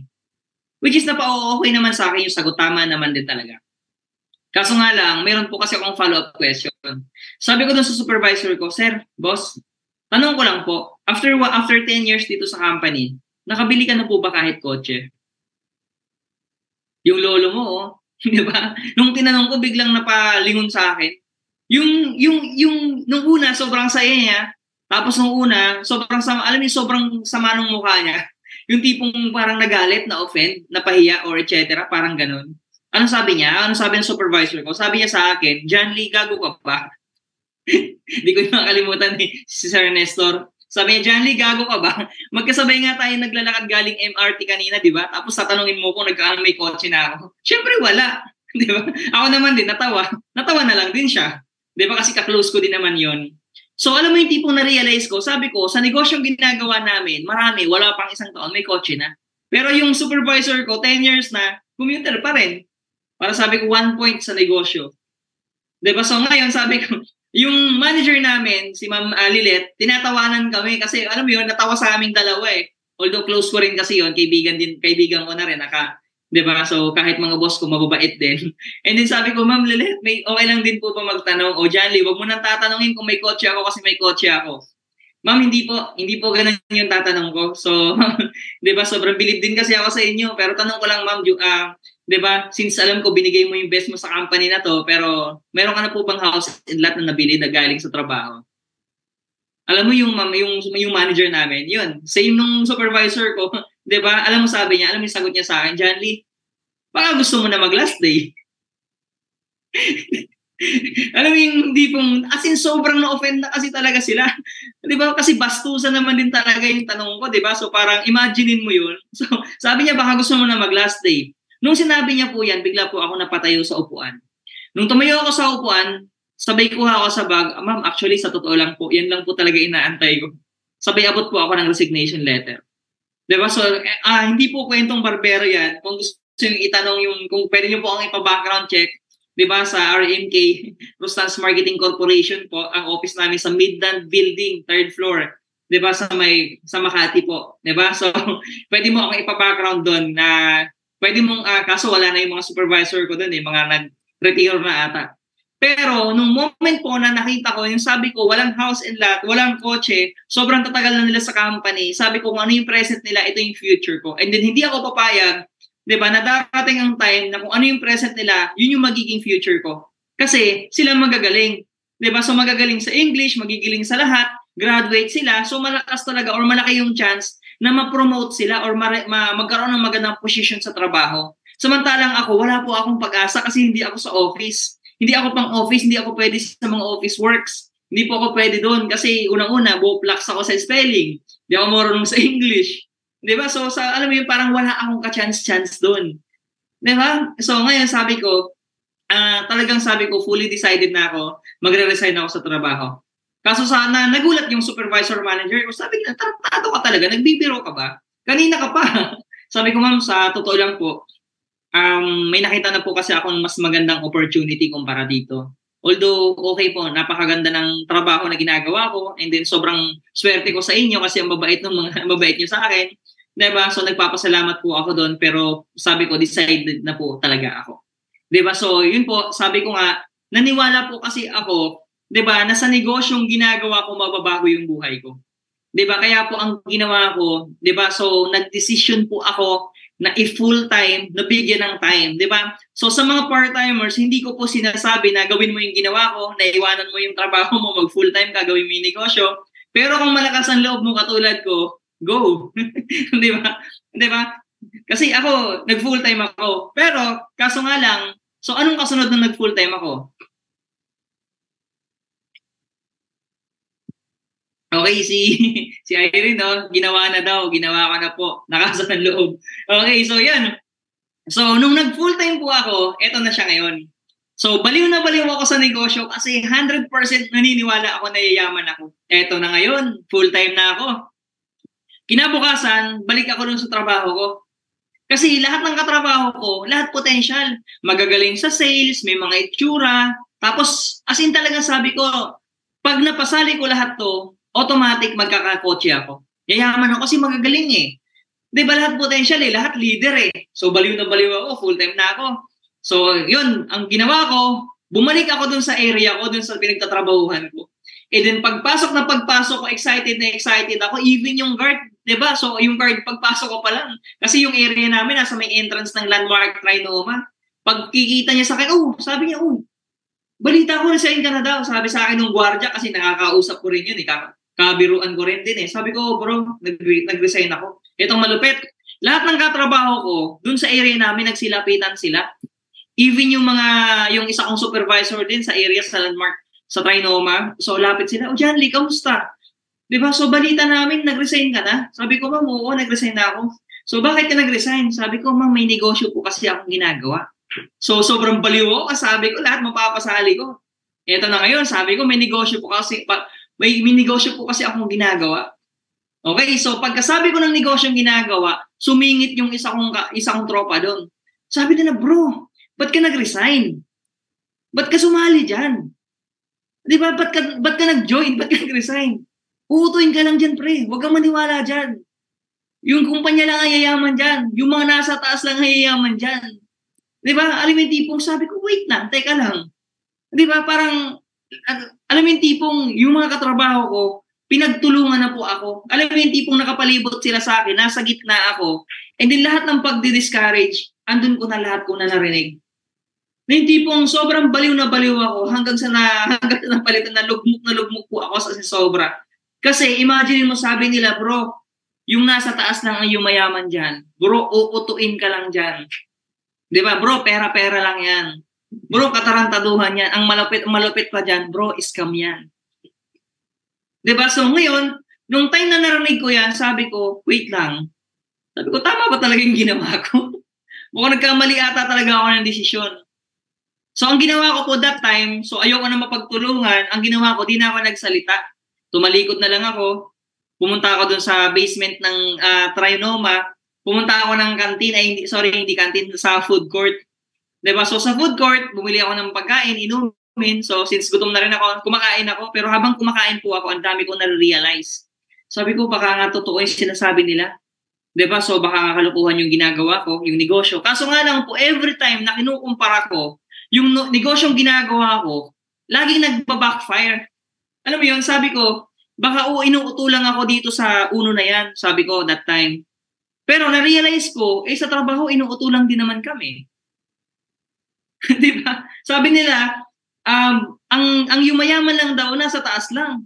Which is okay naman sa akin yung sagot, tama naman din talaga. Kaso nga lang, mayroon po kasi akong follow-up question. Sabi ko dun sa supervisor ko, sir, boss, tanong ko lang po, after 10 years dito sa company, nakabili ka na po ba kahit kotse? Yung lolo mo, oh, di ba? Nung tinanong ko, biglang napalingon sa akin. Nung una, sobrang saya niya. Tapos nung una, sobrang sama ng mukha niya. Yung tipong parang nagalit, na-offend, napahiya, or etc. Parang ganun. Ano sabi niya? Ano sabi ng supervisor ko? Sabi niya sa akin, John Lee, gago ka pa? Hindi ko yung makalimutan si Sir Nestor. Sabi niya, John Lee, gago ka ba? Magkasabay nga tayo naglalakad galing MRT kanina, di ba? Tapos tatanungin mo kung may kotse na ako. Siyempre, wala. Di ba? Ako naman din, natawa. Natawa na lang din siya. Di ba? Kasi kaklose ko din naman yon. So, alam mo yung tipong na-realize ko, sabi ko, sa negosyong ginagawa namin, marami, wala pang isang taon, may kotse na. Pero yung supervisor ko, 10 years na, commuter pa rin. Para sabi ko, 1 point sa negosyo. Diba? So ngayon, sabi ko, yung manager namin, si Ma'am Lilet, tinatawanan kami kasi alam mo yun, natawa sa aming dalawa eh. Although close ko rin kasi yun, kaibigan ko na rin, diba? So kahit mga boss ko, mababait din. And then sabi ko, Ma'am Lilet, okay lang din po ba magtanong? O John Lee, wag mo nang tatanungin kung may kotse ako kasi may kotse ako. Ma'am, hindi po ganun yung tatanong ko. So, diba, sobrang bilib din kasi ako sa inyo. Pero tanong ko lang, Ma'am, diba, since alam ko binigay mo yung best mo sa company na to, pero meron ka na po bang house and lot na nabili na galing sa trabaho? Alam mo yung manager namin, yun. Same nung supervisor ko, diba? Alam mo sabi niya, alam mo yung sagot niya sa akin, John Lee, baka gusto mo na mag-last day. Alam mo yung tipong, as in sobrang na-offend na kasi talaga sila. Di ba? Kasi bastusan naman din talaga yung tanong ko, di ba? So parang imaginein mo yun. So sabi niya, baka gusto mo na mag-last day. Nung sinabi niya po yan, bigla po ako napatayo sa upuan. Nung tumayo ako sa upuan, sabay kuha ako sa bag. Ma'am, actually sa totoo lang po, yan lang po talaga inaantay ko. Sabay abot po ako ng resignation letter. Di ba? So hindi po kwentong barbero yan. Kung gusto nyo itanong kung pwede nyo po ang ipa-background check, diba, sa RMK, Rustans Marketing Corporation po, ang office namin sa Midland Building, 3rd floor. Diba, sa Makati po. Diba? So, pwede mo akong ipa-background doon na pwede mong, kaso wala na yung mga supervisor ko doon, mga nag-retire na ata. Pero, nung moment po na nakita ko, yung sabi ko, walang house and lot, walang kotse, sobrang tatagal na nila sa company. Sabi ko, kung ano yung present nila, ito yung future ko. And then, hindi ako papayag 'Di ba? Na darating ang time na kung ano yung present nila, yun yung magiging future ko. Kasi sila magagaling. 'Di ba? So magagaling sa English, magigiling sa lahat, graduate sila, so malakas talaga or malaki yung chance na ma-promote sila or magkaroon ng magandang position sa trabaho. Samantalang ako, wala po akong pag-asa kasi hindi ako sa office. Hindi ako pang office, hindi ako pwede sa mga office works. Hindi po ako pwede doon kasi unang-una, buplax ako sa spelling. Hindi ako marunong sa English. 'Di ba? So alam mo yun, parang wala akong ka-chance doon. 'Di ba? So ngayon sabi ko, talagang sabi ko fully decided na ako, magre-resign ako sa trabaho. Kaso sana nagulat yung supervisor manager ko. Sabi niya, tarantado ka talaga, nagbibiro ka ba? Kanina ka pa. Sabi ko, ma'am, sa totoo lang po, may nakita na po kasi akong mas magandang opportunity kumpara dito. Although, okay po, napakaganda ng trabaho na ginagawa ko and then sobrang swerte ko sa inyo kasi ang mabait nyo sa akin. Diba? So, nagpapasalamat po ako doon pero sabi ko, decided na po talaga ako. Diba? So, yun po, sabi ko nga, naniwala po kasi ako, diba, na sa negosyong ginagawa ko, mababago yung buhay ko. Diba? Kaya po ang ginawa ko, diba? So, nag-decision po ako na i-full-time, na bigyan ng time, di ba? So sa mga part-timers, hindi ko po sinasabi na gawin mo yung ginawa ko, na iwanan mo yung trabaho mo, mag-full-time ka, gawin mo yung negosyo. Pero kung malakas ang loob mo katulad ko, go. Di ba? Di ba? Kasi ako, nag-full-time ako. Pero, kaso nga lang, so anong kasunod na nag-full-time ako? Okay, si Irene, no? Ginawa na daw, ginawa ko na po. Nakasa ng loob. Okay, so yan. So, nung nag-full-time po ako, eto na siya ngayon. So, baliw na baliw ako sa negosyo kasi 100% naniniwala ako na yayaman ako. Eto na ngayon, full-time na ako. Kinabukasan, balik ako dun sa trabaho ko. Kasi lahat ng katrabaho ko, lahat potential. Magagaling sa sales, may mga itsura. Tapos, as in talaga sabi ko, pag napasali ko lahat to, automatic magkakakotse ako. Yayaman ako kasi magagaling eh. Di ba lahat potential eh, lahat leader eh. So baliw na baliw ako, full-time na ako. So yun, ang ginawa ko, bumalik ako dun sa area ko, dun sa pinagtatrabahuhan ko. And then pagpasok ko, excited na excited ako, even yung guard, di ba? So yung guard, pagpasok ko pa lang, kasi yung area namin nasa may entrance ng Landmark Trinoma. Pag kikita niya sa akin, sabi niya, balita ko resign ka na daw. Sabi sa akin ng gwardiya kasi nakakausap ko rin yun. Kabiruan ko rin din eh. Sabi ko, bro, nag-resign ako. Itong malupit. Lahat ng katrabaho ko, dun sa area namin, nagsilapitan sila. Even yung isa kong supervisor din sa area sa Landmark, sa Trinoma. So, lapit sila. Janly, kamusta? Diba? So, balita namin, nag-resign ka na? Sabi ko, ma'am, oo, nag-resign na ako. So, bakit ka nag-resign? Sabi ko, ma'am, may negosyo po kasi akong ginagawa. So, sobrang baliw ako. Sabi ko, lahat mapapasali ko. Ito na ngayon, sabi ko, may negosyo po kasi akong ginagawa. Okay, so pagkasabi ko ng negosyong ginagawa, sumingit yung isa kong tropa doon. Sabi nila, bro, ba't ka nag-resign? Ba't ka sumali dyan? Di ba, ba't ka nag-join? Ba't ka nag-resign? Uutuin ka lang dyan, pre. Huwag kang maniwala dyan. Yung kumpanya lang ang yayaman dyan. Yung mga nasa taas lang ang yayaman dyan. Di ba? Alam mo yung tipong sabi ko, wait lang, teka lang. Di ba, parang, alam mo yung tipong yung mga katrabaho ko, pinagtulungan na po ako. Alam mo yung tipong nakapalibot sila sa akin, nasa gitna ako, and then lahat ng pagdi-discourage, andun ko na lahat ko na narinig. Na yung tipong sobrang baliw na baliw ako hanggang sa napalitan na lugmok po ako sa sobra. Kasi imagine mo, sabi nila, bro, yung nasa taas lang ang yumayaman dyan. Bro, uutuin ka lang dyan. Di ba, bro, pera-pera lang yan. Bro, katarantaduhan yan. Ang malupit pa dyan, bro, scam yan. Diba? So ngayon, nung time na narinig ko yan, sabi ko, wait lang. Sabi ko, tama ba talaga yung ginawa ko? Mukhang nagkamali ata talaga ako ng desisyon. So ang ginawa ko po that time, so ayoko na mapagtulungan, ang ginawa ko, di na ako nagsalita. Tumalikod na lang ako. Pumunta ako dun sa basement ng Trinoma. Pumunta ako ng canteen, hindi canteen, sa food court. Diba? So sa food court, bumili ako ng pagkain, inumin. So since gutom na rin ako, kumakain ako. Pero habang kumakain po ako, ang dami ko na-realize. Sabi ko, baka nga totoo yung sinasabi nila. Diba? So baka nga kalukuhan yung ginagawa ko, yung negosyo. Kaso nga lang po, every time na kinukumpara ko, yung negosyong ginagawa ko, laging nagpa-backfire. Alam mo yun, sabi ko, baka inuuto lang ako dito sa uno na yan, sabi ko that time. Pero na-realize ko, sa trabaho, inuuto lang din naman kami. Di ba? Sabi nila, ang yumayaman lang daw, nasa taas lang.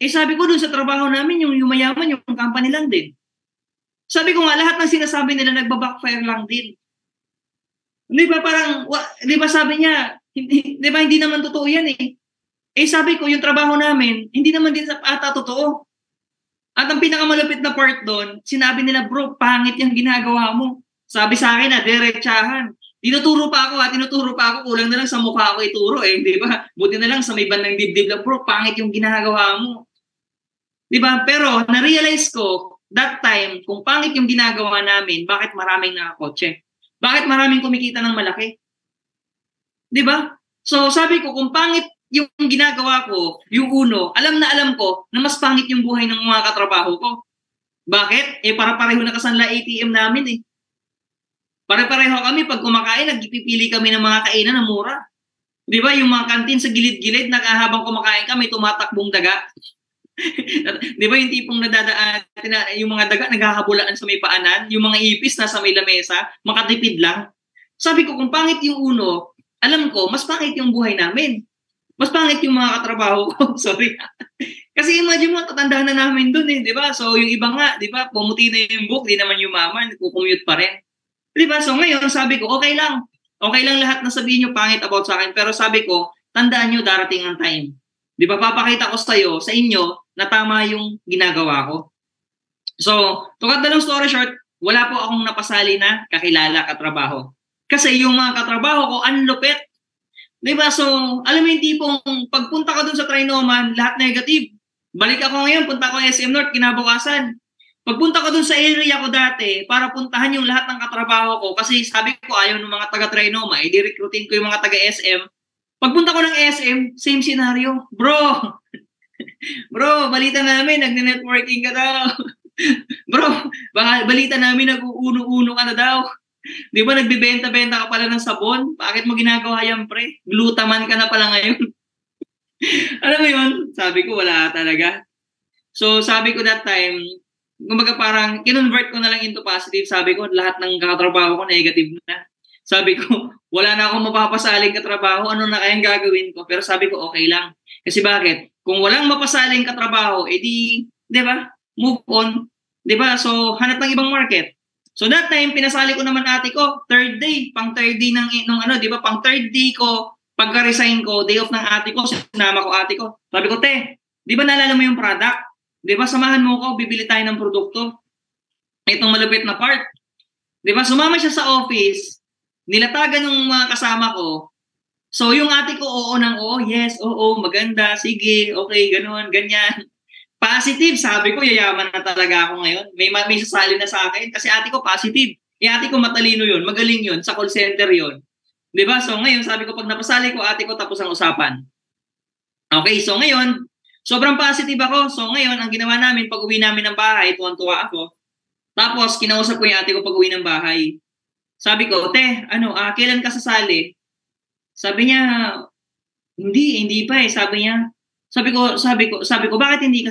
Sabi ko dun sa trabaho namin, yung yumayaman, yung company lang din. Sabi ko nga, lahat ng sinasabi nila, nagbabackfire lang din. Di ba parang, di ba sabi niya, di ba hindi naman totoo yan eh. Sabi ko, yung trabaho namin, hindi naman din ata totoo. At ang pinakamalapit na part doon, sinabi nila, bro, pangit yung ginagawa mo. Sabi sa akin diretsahan. Tinuturo pa ako, kulang na lang sa mukha ako ituro di ba? Buti na lang sa may bandang dibdib lang, bro, pangit yung ginagawa mo. Di ba? Pero na-realize ko, that time, kung pangit yung ginagawa namin, bakit maraming nakakotse? Bakit maraming kumikita ng malaki? Di ba? So sabi ko, kung pangit yung ginagawa ko, yung alam na alam ko na mas pangit yung buhay ng mga katrabaho ko. Bakit? Para-pareho na kasanla ATM namin eh. Pare-pareho kami, pag kumakain, nagpipili kami ng mga kainan na mura. Di ba? Yung mga kantin sa gilid-gilid, habang kumakain kami, tumatakbong daga. Di ba yung tipong nadadaan, yung mga daga naghahabulaan sa may paanan, yung mga ipis nasa may lamesa, makatipid lang. Sabi ko, kung pangit yung alam ko, mas pangit yung buhay namin. Mas pangit yung mga katrabaho ko. Sorry. Kasi imagine mo, tatandaan na namin dun di ba? So yung iba nga, di ba, pumuti na yung book, di naman yumaman, kukumute pa rin. Di ba? So ngayon, sabi ko, okay lang. Okay lang lahat na sabihin nyo pangit about sa akin. Pero sabi ko, tandaan nyo, darating ang time. Di ba? Papakita ko sa inyo, na tama yung ginagawa ko. So, to cut the long story short, wala po akong napasali na kakilala katrabaho. Kasi yung mga katrabaho ko, anlupit. Di ba? So, alam mo yung tipong pagpunta ko dun sa Trinoman, lahat negative. Balik ako ngayon, punta ko SM North, kinabukasan. Pagpunta ko dun sa area ko dati, para puntahan yung lahat ng katrabaho ko, kasi sabi ko ayaw ng mga taga-Trinoma, di-recruiting ko yung mga taga-SM. Pagpunta ko ng SM, same scenario. Bro, balita namin, nagne-networking ka daw. Bro, balita namin, nag-uuno-uno ka na daw. Di ba, nagbibenta-benta ka pala ng sabon? Bakit mo ginagawa yan, pre? Glutaman ka na pala ngayon. Alam mo yun? Sabi ko, wala talaga. So, sabi ko that time, kumbaga parang kinonvert ko na lang into positive. Sabi ko, lahat ng katrabaho ko negative na. Sabi ko, wala na akong mapapasaling katrabaho. Ano na kayang gagawin ko? Pero sabi ko, okay lang. Kasi bakit? Kung walang mapasaling katrabaho, di ba? Move on. Di ba? So, hanap ng ibang market. So, that time, pinasali ko naman ate ko, third day, pang third day di ba? Pang third day ko, pagka-resign ko, day off ng ate ko, sinama ko ate ko. Sabi ko, te, di ba naalala mo yung product? Di ba, samahan mo ko, bibili tayo ng produkto. Itong malupit na part. Di ba, sumama siya sa office, nilatagan ng mga kasama ko. So, yung ate ko, oo nang oo, yes, oo, maganda, sige, okay, ganoon, ganyan. Positive, sabi ko, yayaman na talaga ako ngayon. May sasali na sa akin kasi ate ko positive. Ate ko matalino yun, magaling yun, sa call center yun. Di ba? So, ngayon, sabi ko, pag napasali ko, ate ko, tapos ang usapan. Okay, so ngayon, sobrang positive ako. So ngayon, ang ginawa namin, pag uwi namin ng bahay, tuwan-tuwa ako. Tapos, kinausap ko yung ate ko pag uwi ng bahay. Sabi ko, te, kailan ka sasali? Sabi niya, hindi pa eh. Sabi ko, bakit hindi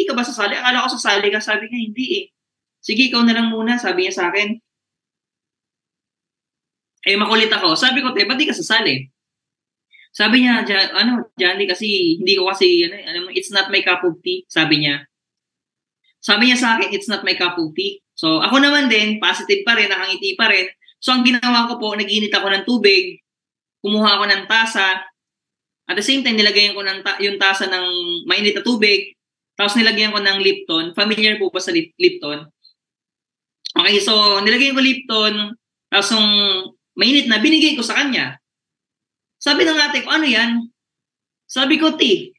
ka ba sasali? Akala ko sasali ka. Sabi niya, hindi eh. Sige, ikaw na lang muna. Sabi niya sa akin. Makulit ako. Sabi ko, te, ba't di ka sasali? Sabi niya, Johnny, kasi hindi ko kasi, it's not my cup of tea. Sabi niya sa akin, it's not my cup of tea. So, ako naman din, positive pa rin, nakangiti pa rin. So, ang ginawa ko po, nag-init ako ng tubig, kumuha ako ng tasa, at the same time, nilagyan ko yung tasa ng mainit na tubig, tapos nilagyan ko ng Lipton. Familiar po ba sa Lipton? Okay, so, nilagyan ko Lipton, tapos yung mainit na, binigay ko sa kanya. Sabi ng ate ko, ano yan? Sabi ko, tea.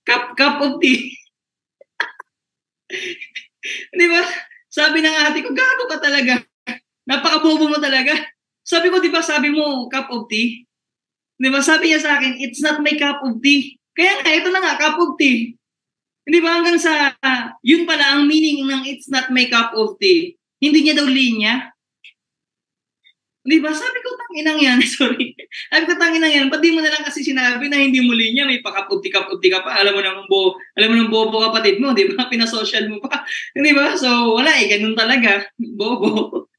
Cup of tea. Di ba? Sabi ng ate ko, gago ka talaga. Napakabobo mo talaga. Sabi ko, di ba, sabi mo, cup of tea? Di ba? Sabi niya sa akin, it's not my cup of tea. Kaya nga, ito na nga, cup of tea. Di ba? Hanggang sa, yun pala ang meaning ng it's not my cup of tea. Hindi niya daw linya. Di ba? Sabi ko, tanginang yan. Sorry. Sabi ko, tangin na yan, ba't di mo na lang kasi sinabi na hindi mo linya, may pakapupti-kapupti ka pa, alam mo ng bobo kapatid mo, di ba? Pinasocial mo pa, di ba? So, wala ganun talaga, bobo.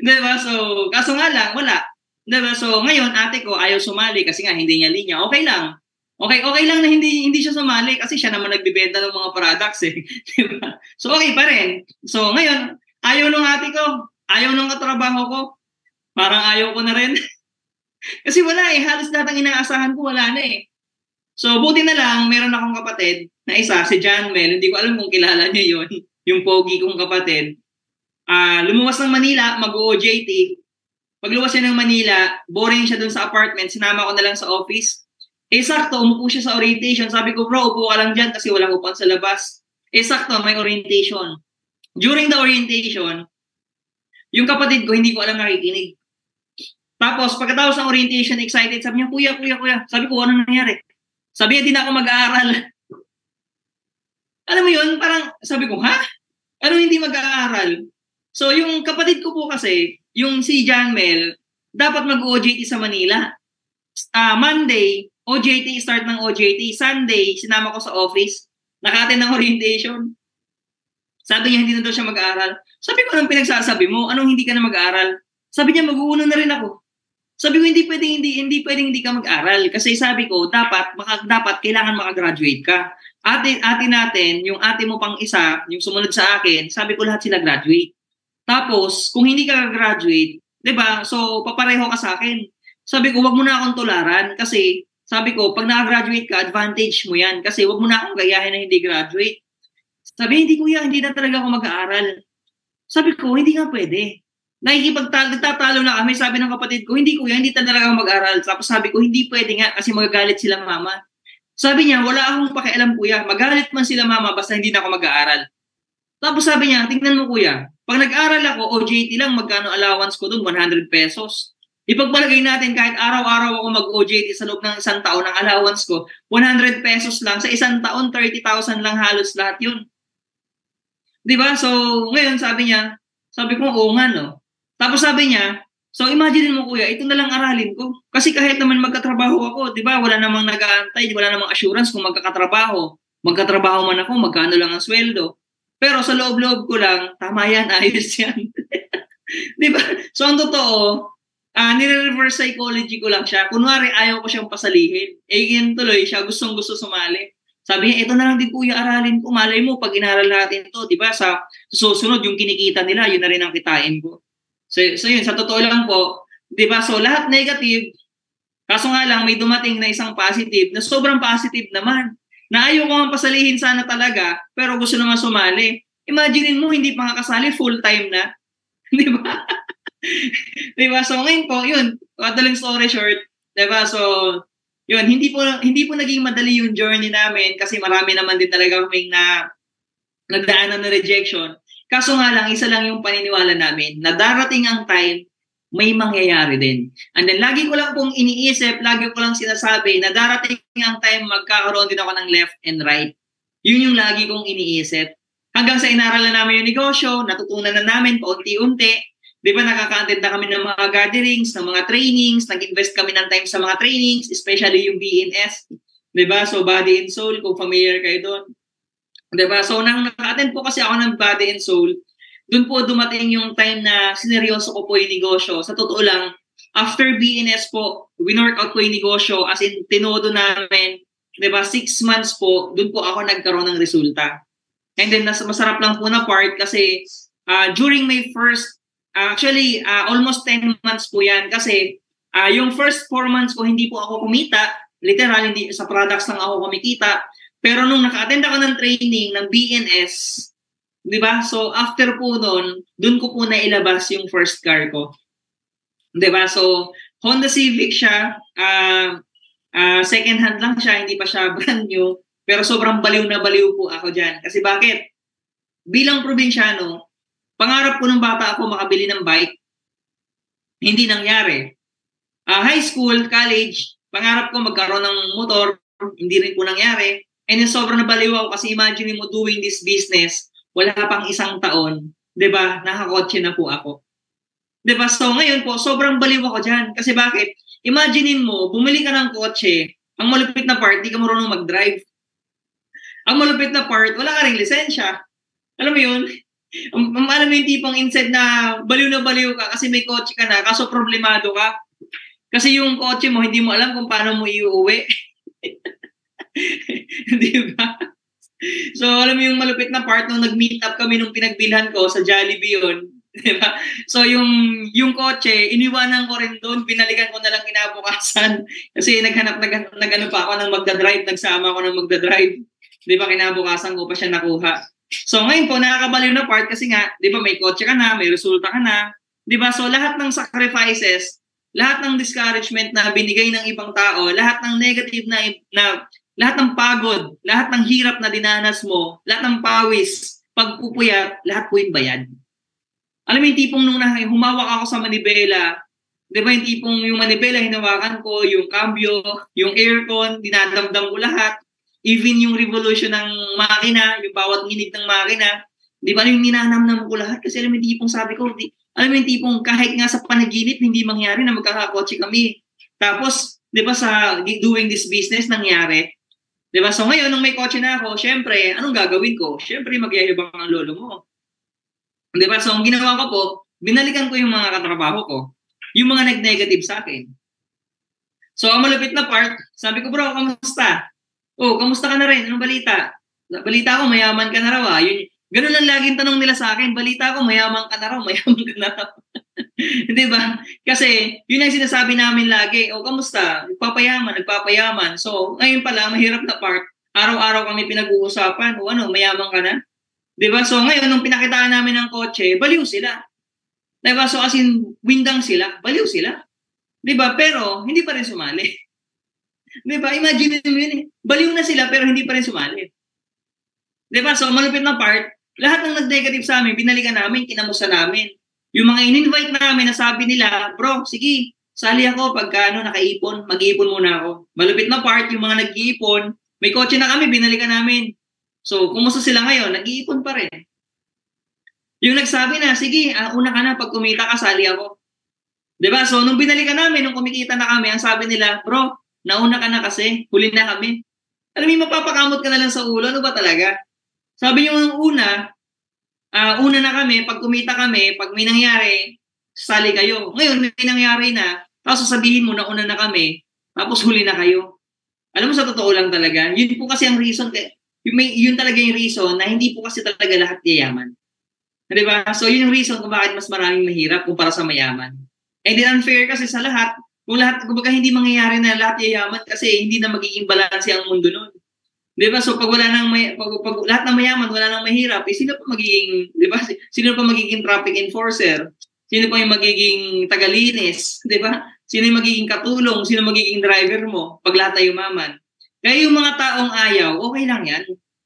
Di ba? So, kaso nga lang, wala. Di ba? So, ngayon, ate ko ayaw sumali kasi nga hindi niya linya. Okay lang. Okay lang na hindi siya sumali kasi siya naman nagbebenta ng mga products eh. Di ba? So, okay pa rin. So, ngayon, ayaw nung ate ko, ayaw nung katrabaho ko, parang ayaw ko na rin. Kasi wala halos lahat ng inaasahan ko wala na eh. So, buti na lang, meron akong kapatid na isa, si John Mel, hindi ko alam kung kilala niya yon, yung pogi kong kapatid. Lumuwas ng Manila, mag-OJT. Pagluwas siya ng Manila, boring siya dun sa apartment, sinama ko na lang sa office. Sakto, umupo siya sa orientation. Sabi ko, bro, upo ka lang dyan kasi walang upuan sa labas. Sakto, may orientation. During the orientation, yung kapatid ko, hindi ko alam nakikinig. Tapos, pagkatapos ng orientation, excited, sabi niya, kuya. Sabi ko, ano nangyari? Sabi niya, di na ako mag-aaral. Alam mo yun, parang sabi ko, ha? Ano hindi mag-aaral? So, yung kapatid ko po kasi, yung si John Mel, dapat mag-OJT sa Manila. Monday, OJT, start ng OJT. Sunday, sinama ko sa office. Naka-attend ng orientation. Sabi niya, hindi na daw siya mag-aaral. Sabi ko, anong pinagsasabi mo? Anong hindi ka na mag-aaral? Sabi niya, mag-uuno na rin ako. Sabi ko, hindi pwedeng hindi ka mag-aral. Kasi sabi ko, dapat kailangan makagraduate ka. Ate natin, yung ate mo pang isa, yung sumunod sa akin, sabi ko lahat sila graduate. Tapos, kung hindi ka graduate, 'di ba? So, papareho ka sa akin. Sabi ko, wag mo na akong tularan kasi sabi ko, pag naka-graduate ka, advantage mo 'yan kasi wag mo na akong gayahin na hindi graduate. Sabi, hindi kuya, hindi na talaga ako mag-aaral. Sabi ko, hindi nga pwede. Nagtatalo na kami, sabi ng kapatid ko, hindi kuya, hindi talaga ako mag-aaral. Tapos sabi ko, hindi pwede nga kasi magagalit silang mama. Sabi niya, wala akong pakialam kuya, magalit man sila mama basta hindi na ako mag-aaral. Tapos sabi niya, tingnan mo kuya, pag nag-aaral ako, OJT lang, magkano allowance ko dun? 100 pesos. Ipagpalagay natin kahit araw-araw ako mag-OJT sa loob ng isang taon, ang allowance ko, 100 pesos lang. Sa isang taon, 30,000 lang halos lahat yun. Diba? So, ngayon sabi ko, oo nga no. Tapos sabi niya, so imagine mo kuya, ito na lang aralin ko. Kasi kahit naman magkatrabaho ako, diba? Wala namang nag-aantay, wala namang assurance kung magkakatrabaho. Magkatrabaho man ako, magkano lang ang sweldo. Pero sa loob-loob ko lang, tama yan, ayos yan. Diba? So ang totoo, nire-reverse psychology ko lang siya. Kunwari, ayaw ko siyang pasalihin. Yun tuloy siya, gustong-gusto sumali. Sabi niya, ito na lang din kuya, aralin ko. Malay mo, pag inaral natin ito, diba? Sa susunod, yung kinikita nila, yun na rin ang kitain ko. So yun, sa totoo lang po, diba? So lahat negative, kaso nga lang, may dumating na isang positive, na sobrang positive naman. Na ayaw ko nga pasalihin sana talaga, pero gusto naman sumali. Imagine mo, hindi pa kasali, full-time na. Di ba? Di ba? So ngayon po, yun, madaling story short, di ba? So, yun, hindi po naging madali yung journey namin kasi marami naman din talaga kaming nagdaanan na rejection. Kaso nga lang, isa lang yung paniniwala namin na darating ang time, may mangyayari din. And then, lagi ko lang pong iniisip, lagi ko lang sinasabi na darating ang time magkakaroon din ako ng left and right. Yun yung lagi kong iniisip. Hanggang sa inaralan namin yung negosyo, natutunan na namin paunti-unti. Di ba, nakaka-attend na kami ng mga gatherings, ng mga trainings, nag-invest kami ng time sa mga trainings, especially yung BNS. Di ba? So, Body and Soul, kung familiar kayo doon. Di ba? So, nang naka-attend po kasi ako ng Body and Soul, doon po dumating yung time na sineryoso ko po yung negosyo. Sa totoo lang, after BNS po, winorkout ko yung negosyo, as in, tinodo namin, diba, 6 months po, doon po ako nagkaroon ng resulta. And then, masarap lang po na part kasi during my first, almost 10 months po yan kasi yung first 4 months ko, hindi po ako kumita. Literal, hindi sa products lang ako kumikita. Pero nung naka-attend ako ng training ng BNS, diba? So, after po nun, dun ko po nailabas yung first car ko. Diba? So, Honda Civic siya. Second hand lang siya. Hindi pa siya brand new. Pero sobrang baliw na baliw po ako dyan. Kasi bakit? Bilang probinsyano, pangarap ko nung bata ako makabili ng bike. Hindi nangyari. High school, college, pangarap ko magkaroon ng motor. Hindi rin po nangyari. And then sobrang nabaliw ako kasi imagine mo doing this business, wala pang isang taon, 'di ba? Nakakotse na po ako. 'Di ba? So ngayon po, sobrang baliw ako diyan. Kasi bakit? Imaginein mo, bumili ka ng kotse, ang malupit na part, di ka marunong mag-drive. Ang malupit na part, wala ka ring lisensya. Alam mo yun? Alam mo yung tipong instead na baliw ka kasi may kotse ka na, kaso problemado ka. Kasi yung kotse mo, hindi mo alam kung paano mo iuwi. Di ba? So, alam mo yung malupit na part nung nag-meet up kami nung pinagbilhan ko sa Jollibee yun. Diba? So, yung kotse, iniwanan ko rin doon, binalikan ko na lang kinabukasan. Kasi naghanap pa ako ng magdadrive, nagsama ako ng magdadrive. Di ba, kinabukasan ko pa siya nakuha. So, ngayon po, nakakabaliw na part kasi nga, di ba, may kotse ka na, may resulta ka na. Di ba? So, lahat ng sacrifices, lahat ng discouragement na binigay ng ibang tao, lahat ng negative na lahat ng pagod, lahat ng hirap na dinanas mo, lahat ng pawis, pagpupuyat, lahat po yung bayad. Alam mo yung tipong nung humawak ako sa manibela, di ba yung tipong yung manibela, hinawakan ko, yung cambio, yung aircon, dinadamdam ko lahat, even yung revolution ng makina, yung bawat nginig ng makina, di ba yung ninanamnam ko lahat? Kasi alam mo yung tipong sabi ko, alam mo yung tipong kahit nga sa panaginip, hindi mangyari na magkakakotse kami. Tapos, di ba sa doing this business, nangyari. Di ba? So ngayon, nung may kotse na ako, syempre, anong gagawin ko? Syempre, magyayabang ang lolo mo. Di ba? So, ang ginawa ko po, binalikan ko yung mga katrabaho ko, yung mga nag-negative sa akin. So, ang malupit na part, sabi ko, bro, kamusta? Oh, kamusta ka na rin? Anong balita? Balita ko, mayaman ka na raw. Ganun lang laging tanong nila sa akin, balita ko, mayaman ka na raw, mayaman ka na raw. Di ba? Kasi, yun ang sinasabi namin lagi, oh, kamusta? Nagpapayaman. So, ngayon pala, mahirap na part, araw-araw kami pinag-uusapan, o ano, mayaman ka na? Diba? So ngayon, nung pinakitaan namin ng kotse, baliw sila. Diba? So as in, windang sila, baliw sila. Diba? Pero, hindi pa rin sumali. Diba? Imagine mo yun eh. Baliw na sila, pero hindi pa rin sumali. Diba? So, malupit na part, lahat ng nag-negative sa amin, binalikan namin, kinamusta namin. Yung mga in-invite namin, nasabi nila, bro, sige, sali ako pagka nakaipon, mag-iipon muna ako. Malupit na part, yung mga nag-iipon, may kotse na kami, binalikan namin. So, kumusta sila ngayon? Nag-iipon pa rin. Yung nagsabi na, sige, una ka na, pag kumita ka, sali ako. Diba? So, nung binalikan namin, nung kumikita na kami, ang sabi nila, bro, nauna ka na kasi, huli na kami. Alam mo, mapapakamot ka na lang sa ulo, ano ba talaga? Sabi nyo una na kami, pag kumita kami, pag may nangyari, sali kayo. Ngayon, may nangyari na, tapos sasabihin mo na una na kami, tapos huli na kayo. Alam mo, sa totoo lang talaga, yun po kasi ang reason, yun talaga yung reason na hindi po kasi talaga lahat yayaman. Diba? So, yun yung reason kung bakit mas maraming mahirap kumpara sa mayaman. And then unfair kasi sa lahat, kung kumbaga hindi mangyayari na lahat yayaman kasi hindi na magiging balanse ang mundo nun. Diba? So, pag wala nang pag lahat ng mayaman, wala nang mahirap, sino pa magiging, diba? Sino pa magiging traffic enforcer? Sino pa yung magiging tagalinis? Diba? Sino yung magiging katulong? Sino magiging driver mo pag lahat ay yumaman? Kaya yung mga taong ayaw, okay lang yan.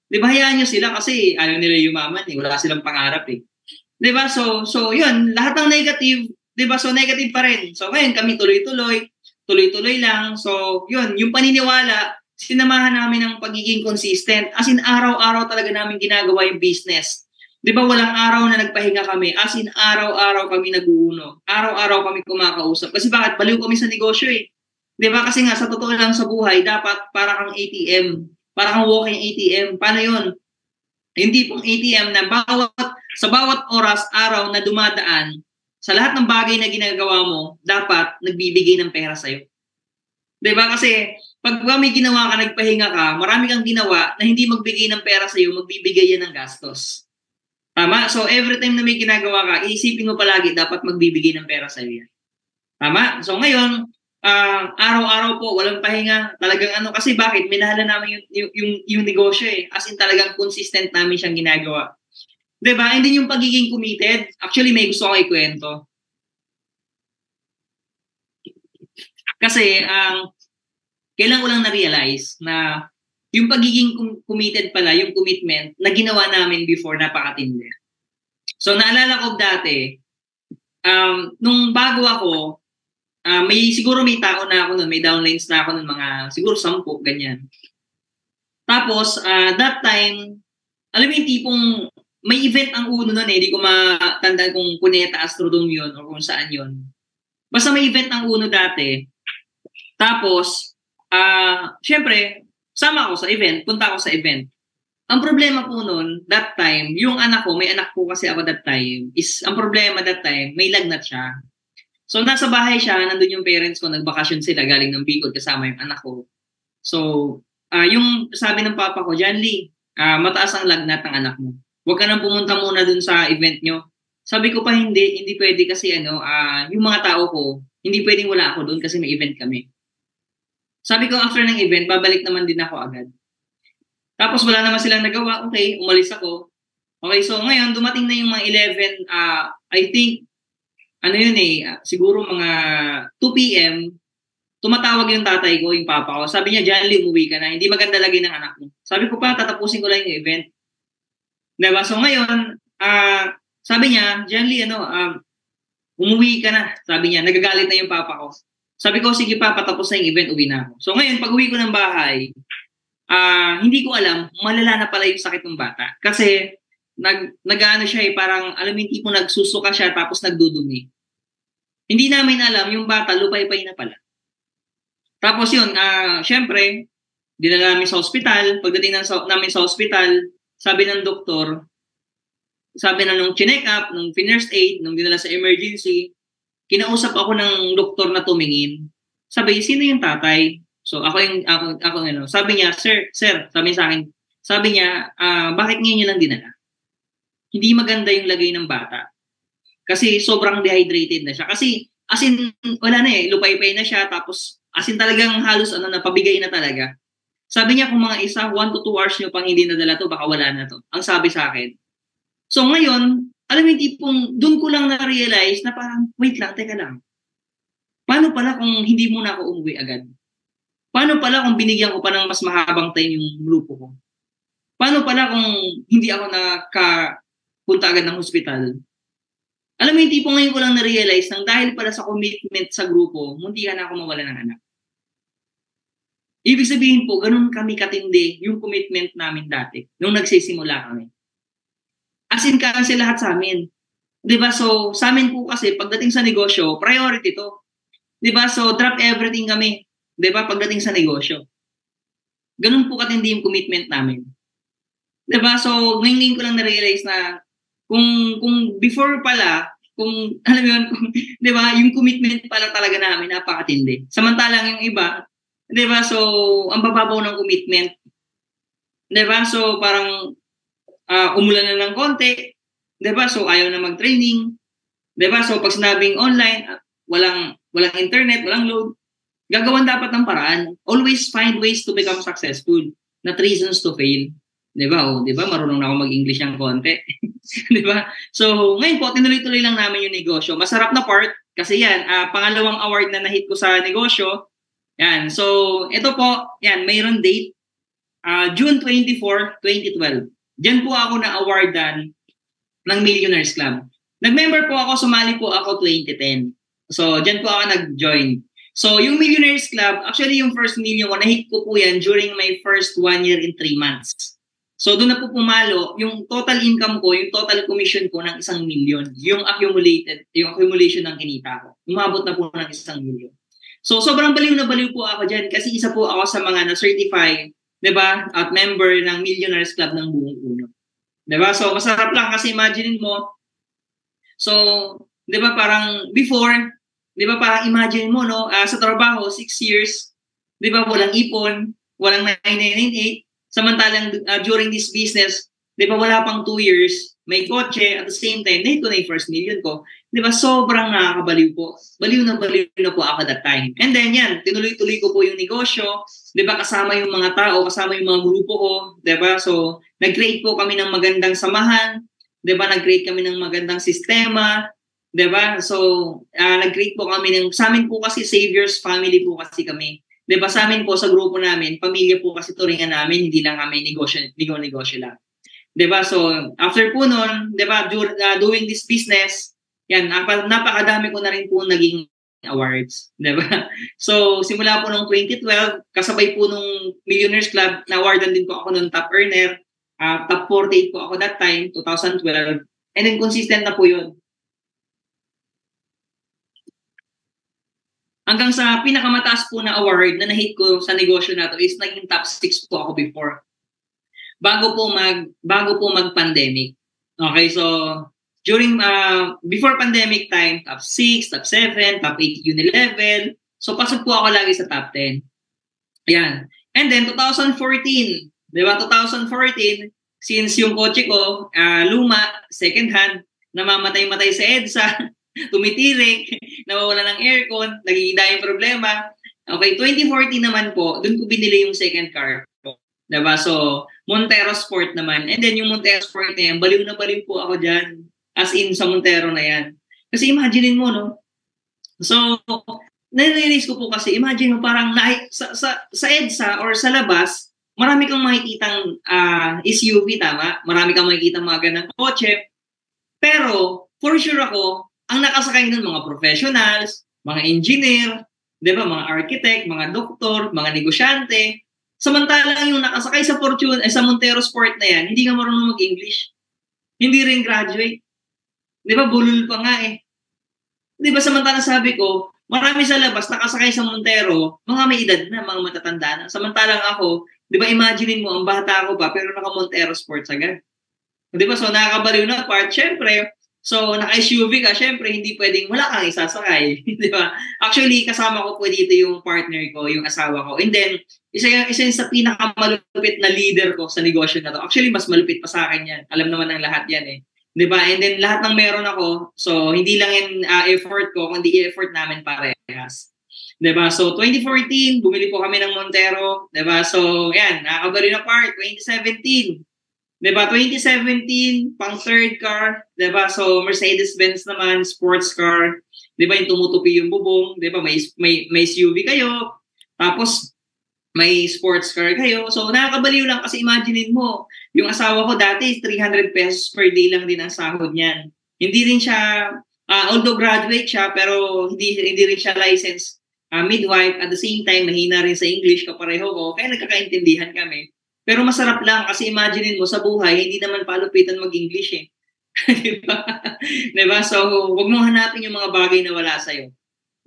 Di ba, hayaan nyo sila kasi ayaw nila yumaman eh. Wala silang pangarap eh. Di ba? So yun, lahat ng negative, di ba? So, negative pa rin. So, ngayon kami tuloy-tuloy lang. So, yun, yung paniniwala, sinamahan namin ng pagiging consistent. As in, araw-araw talaga namin ginagawa yung business. Di ba, walang araw na nagpahinga kami. As in, araw-araw kami nag-uuno. Araw-araw kami kumakausap. Kasi bakit? Baliw kami sa negosyo eh. Di ba? Kasi nga, sa totoo lang sa buhay, dapat para kang ATM. Para kang walking ATM. Paano yun? Hindi pong ATM na sa bawat oras, araw na dumadaan, sa lahat ng bagay na ginagawa mo, dapat nagbibigay ng pera sa'yo. Di ba? Kasi pag may ginawa ka, nagpahinga ka, marami kang ginawa na hindi magbigay ng pera sa'yo, magbibigay yan ng gastos. Tama? So, every time na may ginagawa ka, iisipin mo palagi, dapat magbibigay ng pera sa'yo yan. Tama? So, ngayon, araw-araw po, walang pahinga. Talagang kasi bakit? Minahala namin yung negosyo eh. As in talagang consistent namin siyang ginagawa. Diba? And then yung pagiging committed, actually may gusto akong ikwento. Kasi, kailan ko lang na-realize na yung pagiging committed pala, yung commitment na ginawa namin before, napakatindi. So, naalala ko dati, nung bago ako, siguro may tao na ako nun, may downlines na ako nun, mga siguro 10, ganyan. Tapos, that time, alam mo yung tipong, may event ang uno nun eh, hindi ko matandaan kung Cuneta Astrodome yun o kung saan yun. Basta may event ang uno dati, Tapos, syempre, sama ako sa event, punta ako sa event. Ang problema po noon, that time, yung anak ko, may anak po kasi ako that time, ang problema that time, may lagnat siya. So, nasa bahay siya, nandun yung parents ko, nagbakasyon sila, galing ng Bicol, kasama yung anak ko. So, yung sabi ng papa ko, John Lee, mataas ang lagnat ng anak mo. Huwag ka nang pumunta muna dun sa event nyo. Sabi ko pa, hindi pwede kasi yung mga tao ko, hindi pwedeng wala ako doon kasi may event kami. Sabi ko, after ng event, babalik naman din ako agad. Tapos wala naman silang nagawa. Okay, umalis ako. Okay, so ngayon, dumating na yung mga 11, I think, siguro mga 2 p.m., tumatawag yung tatay ko, yung papa ko. Sabi niya, John Lee, umuwi ka na. Hindi maganda lagi ng anak mo. Sabi ko pa, tatapusin ko lang yung event. Diba? So ngayon, sabi niya, John Lee, umuwi ka na. Sabi niya, nagagalit na yung papa ko. Sabi ko, sige pa, patapos na yung event, uwi na ako. So ngayon, pag uwi ko ng bahay, hindi ko alam, malala na pala yung sakit ng bata. Kasi, nag-ano siya parang, alam mo yung tipo nagsusuka siya tapos nagdudumi. Hindi namin alam, yung bata, lupay-pay na pala. Tapos yun, syempre, dinala namin sa ospital. Pagdating namin sa ospital, sabi ng doktor, sabi na nung chinek up, nung first aid, nung dinala sa emergency, kinausap ako ng doktor na tumingin. Sabi, sino yung tatay? So ako sabi niya, sir, sabi sa akin, sabi niya, bakit ngayon niyo lang dinala? Hindi maganda yung lagay ng bata. Kasi sobrang dehydrated na siya. Kasi, as in, wala na lupay-pay na siya, tapos, as in talagang halos, napabigay na talaga. Sabi niya, kung mga 1 to 2 hours niyo pang hindi nadala to, baka wala na to. Ang sabi sa akin. So ngayon, alam mo yung tipong, doon ko lang na-realize na parang, wait lang, teka lang. Paano pala kung hindi muna ako umuwi agad? Paano pala kung binigyan ko pa ng mas mahabang time yung grupo ko? Paano pala kung hindi ako nakapunta agad ng hospital? Alam mo yung tipong ngayon ko lang na-realize nang dahil pala sa commitment sa grupo, munti ka na ako mawala ng anak. Ibig sabihin po, ganun kami katindi yung commitment namin dati nung nagsisimula kami. As in, kasi lahat sa amin. Diba? So, sa amin po kasi, pagdating sa negosyo, priority to. Diba? So, drop everything kami. Diba? Pagdating sa negosyo. Ganun po katindi yung commitment namin. Diba? So, ngayon ko lang na-realize na kung before pala, kung alam mo yun, di ba, yung commitment pala talaga namin napakatindi. Samantalang yung iba, di ba, so ang bababaw ng commitment, di ba, so parang umulan na ng konti, di ba, so ayaw na mag-training, di ba, so pag sinabing online, walang internet, walang load, gagawan dapat ng paraan. Always find ways to become successful, not reasons to fail. Diba? Diba? Marunong na ako mag-English ng konti. Diba? So, ngayon po, tinuloy-tuloy lang namin yung negosyo. Masarap na part, kasi yan, pangalawang award na nahit ko sa negosyo. Yan. So, ito po, yan, mayroon date, June 24, 2012. Diyan po ako na-awardan ng Millionaires Club. Nag-member po ako, sumali po ako 2010. So, diyan po ako nag-join. So, yung Millionaires Club, actually yung first million ko, nahit ko po yan during my first 1 year and 3 months. So, doon na po pumalo, yung total income ko, yung total commission ko ng 1 million. Yung accumulation ng kinita ko. Umabot na po ng 1 million. So, sobrang baliw na baliw po ako dyan kasi isa po ako sa mga na-certify, diba, at member ng Millionaires Club ng buong uno. Diba? So, masarap lang kasi imagine mo, so, diba, parang before, diba, parang imagine mo, no, sa trabaho, 6 years, diba, walang ipon, walang 9998, samantalang during this business, di ba wala pang 2 years, may kotse, at the same time, nahit ko na yung first million ko. Di ba sobrang nakakabaliw po. Baliw na po ako that time. And then yan, tinuloy-tuloy ko po yung negosyo, di ba kasama yung mga tao, kasama yung mga grupo ko, di ba? So, nag-create po kami ng magandang samahan, di ba? Nag-create kami ng magandang sistema, di ba? So, nag-create po kami sa amin po kasi Savior's Family po kasi kami. Diba sa amin po, sa grupo namin, pamilya po kasi turingan namin, hindi lang kami negosyo lang. Diba? So, after po nun, diba, doing this business, yan, napakadami ko na rin po naging awards. Diba? So, simula po nung 2012, kasabay po nung Millionaires Club, na-awardan din po ako nung top earner. Top 48 po ako that time, 2012. And then, consistent na po yun. Hanggang sa pinakamataas po na award na na-hit ko sa negosyo na to is naging top 6 po ako before. Bago po mag-pandemic. Okay, so during before pandemic time, top 6, top 7, top 8 uni level. So pasok po ako lagi sa top 10. Yan. And then 2014, 'di ba? 2014, since yung kotse ko luma, second hand, namamatay-matay sa EDSA, tumitirik, nawawala ng aircon, nagiging daming problema. Okay, 2014 naman po, doon ko binili yung second car ko. 'Di ba? So Montero Sport naman. And then yung Montero Sport na yan, baliw na baliw po ako dyan. As in, sa Montero na yan. Kasi imaginein mo, no? So, nare-realize ko po kasi, imagine mo parang sa EDSA or sa labas, marami kang makikitang SUV, tama? Marami kang makikitang mga ganang kotse. Pero, for sure ako, ang nakasakay nun mga professionals, mga engineer, di ba, mga architect, mga doktor, mga negosyante. Samantalang yung nakasakay sa sa Montero Sport na yan, hindi ka marunong mag-English. Hindi rin graduate. Di ba, bulol pa nga eh. Di ba, samantalang sabi ko, marami sa labas nakasakay sa Montero, mga may edad na, mga matatanda na. Samantalang ako, di ba, imaginein mo, ang bata ko pa, pero naka-Montero Sports agad. Di ba, so nakakabaliw na part, syempre, so naka-SUV ka, syempre, hindi pwedeng wala kang isasakay. Di ba? Actually, kasama ko po dito yung partner ko, yung asawa ko. And then, isa yung sa pinakamalupit na leader ko sa negosyo na to. Actually, mas malupit pa sa akin yan. Alam naman ng lahat yan eh. Diba? And then lahat ng meron ako, so hindi lang yung effort ko, kundi effort namin parehas. Diba? So 2014, bumili po kami ng Montero. Diba? So yan, nakakabali na part, 2017. Diba? 2017, pang third car. Diba? So Mercedes-Benz naman, sports car. Diba? Yung tumutupi yung bubong. Diba? May SUV kayo. Tapos, may sports car kayo. So, nakakabaliw lang kasi imaginein mo, yung asawa ko dati, 300 pesos per day lang din ang sahod niyan. Hindi rin siya, although graduate siya, pero hindi rin siya licensed midwife. At the same time, mahina rin sa English kapareho ko. Kaya nagkakaintindihan kami. Pero masarap lang kasi imaginein mo sa buhay, hindi naman palupitan mag-English eh. Diba? Diba? So, wag mong hanapin yung mga bagay na wala sa'yo.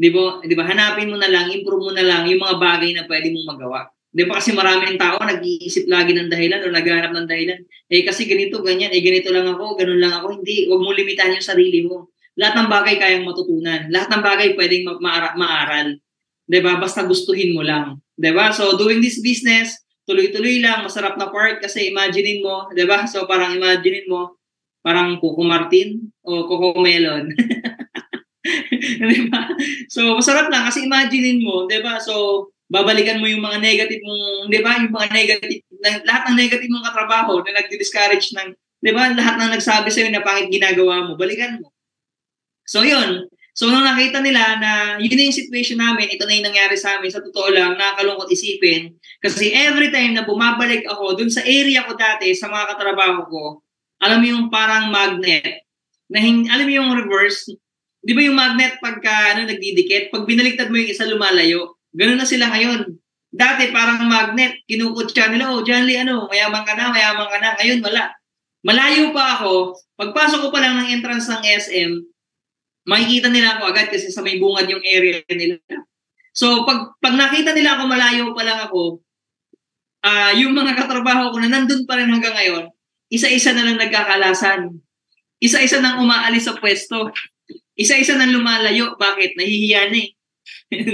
Di ba, hanapin mo na lang, improve mo na lang yung mga bagay na pwede mong magawa. Di ba kasi maraming tao nag-iisip lagi ng dahilan o naghahanap ng dahilan. Eh kasi ganito, ganyan, ganito lang ako, ganun lang ako. Hindi, huwag mo limitahan yung sarili mo. Lahat ng bagay kayang matutunan. Lahat ng bagay pwedeng maaral. Di ba? Basta gustuhin mo lang. Di ba? So doing this business, tuloy-tuloy lang, masarap na part kasi imaginein mo, di ba? So parang imaginein mo, parang Coco Martin o Coco Melon. Diba? So, masarap lang kasi imaginein mo, 'di ba? So, babalikan mo yung mga negative mong, 'di ba? Yung mga negative, lahat ng negative mong katrabaho na nagdi-discourage ng, 'di ba? Lahat ng nagsabi sa'yo na pangit ginagawa mo, balikan mo. So, 'yun. So, nung nakita nila na yun na yung situation namin, ito na yung nangyari sa amin, sa totoo lang, nakakalungkot isipin. Kasi every time na bumabalik ako dun sa area ko dati, sa mga katrabaho ko, alam mo yung parang magnet, na alam mo yung reverse. Di ba yung magnet pagka nagdidikit, pag binaliktad mo yung isa lumalayo, ganoon na sila ngayon. Dati parang magnet, kinukutsa nila, oh, Janly, mayaman ka na. Ngayon, wala. Malayo pa ako, pagpasok ko pa lang ng entrance ng SM, makikita nila ako agad kasi sa may bungad yung area nila. So, pag nakita nila ako malayo pa lang ako, yung mga katrabaho ko na nandun pa rin hanggang ngayon, isa-isa na lang nagkakalasan. Isa-isa nang umaalis sa pwesto. Isa-isa nang lumalayo. Bakit? Nahihiya na eh.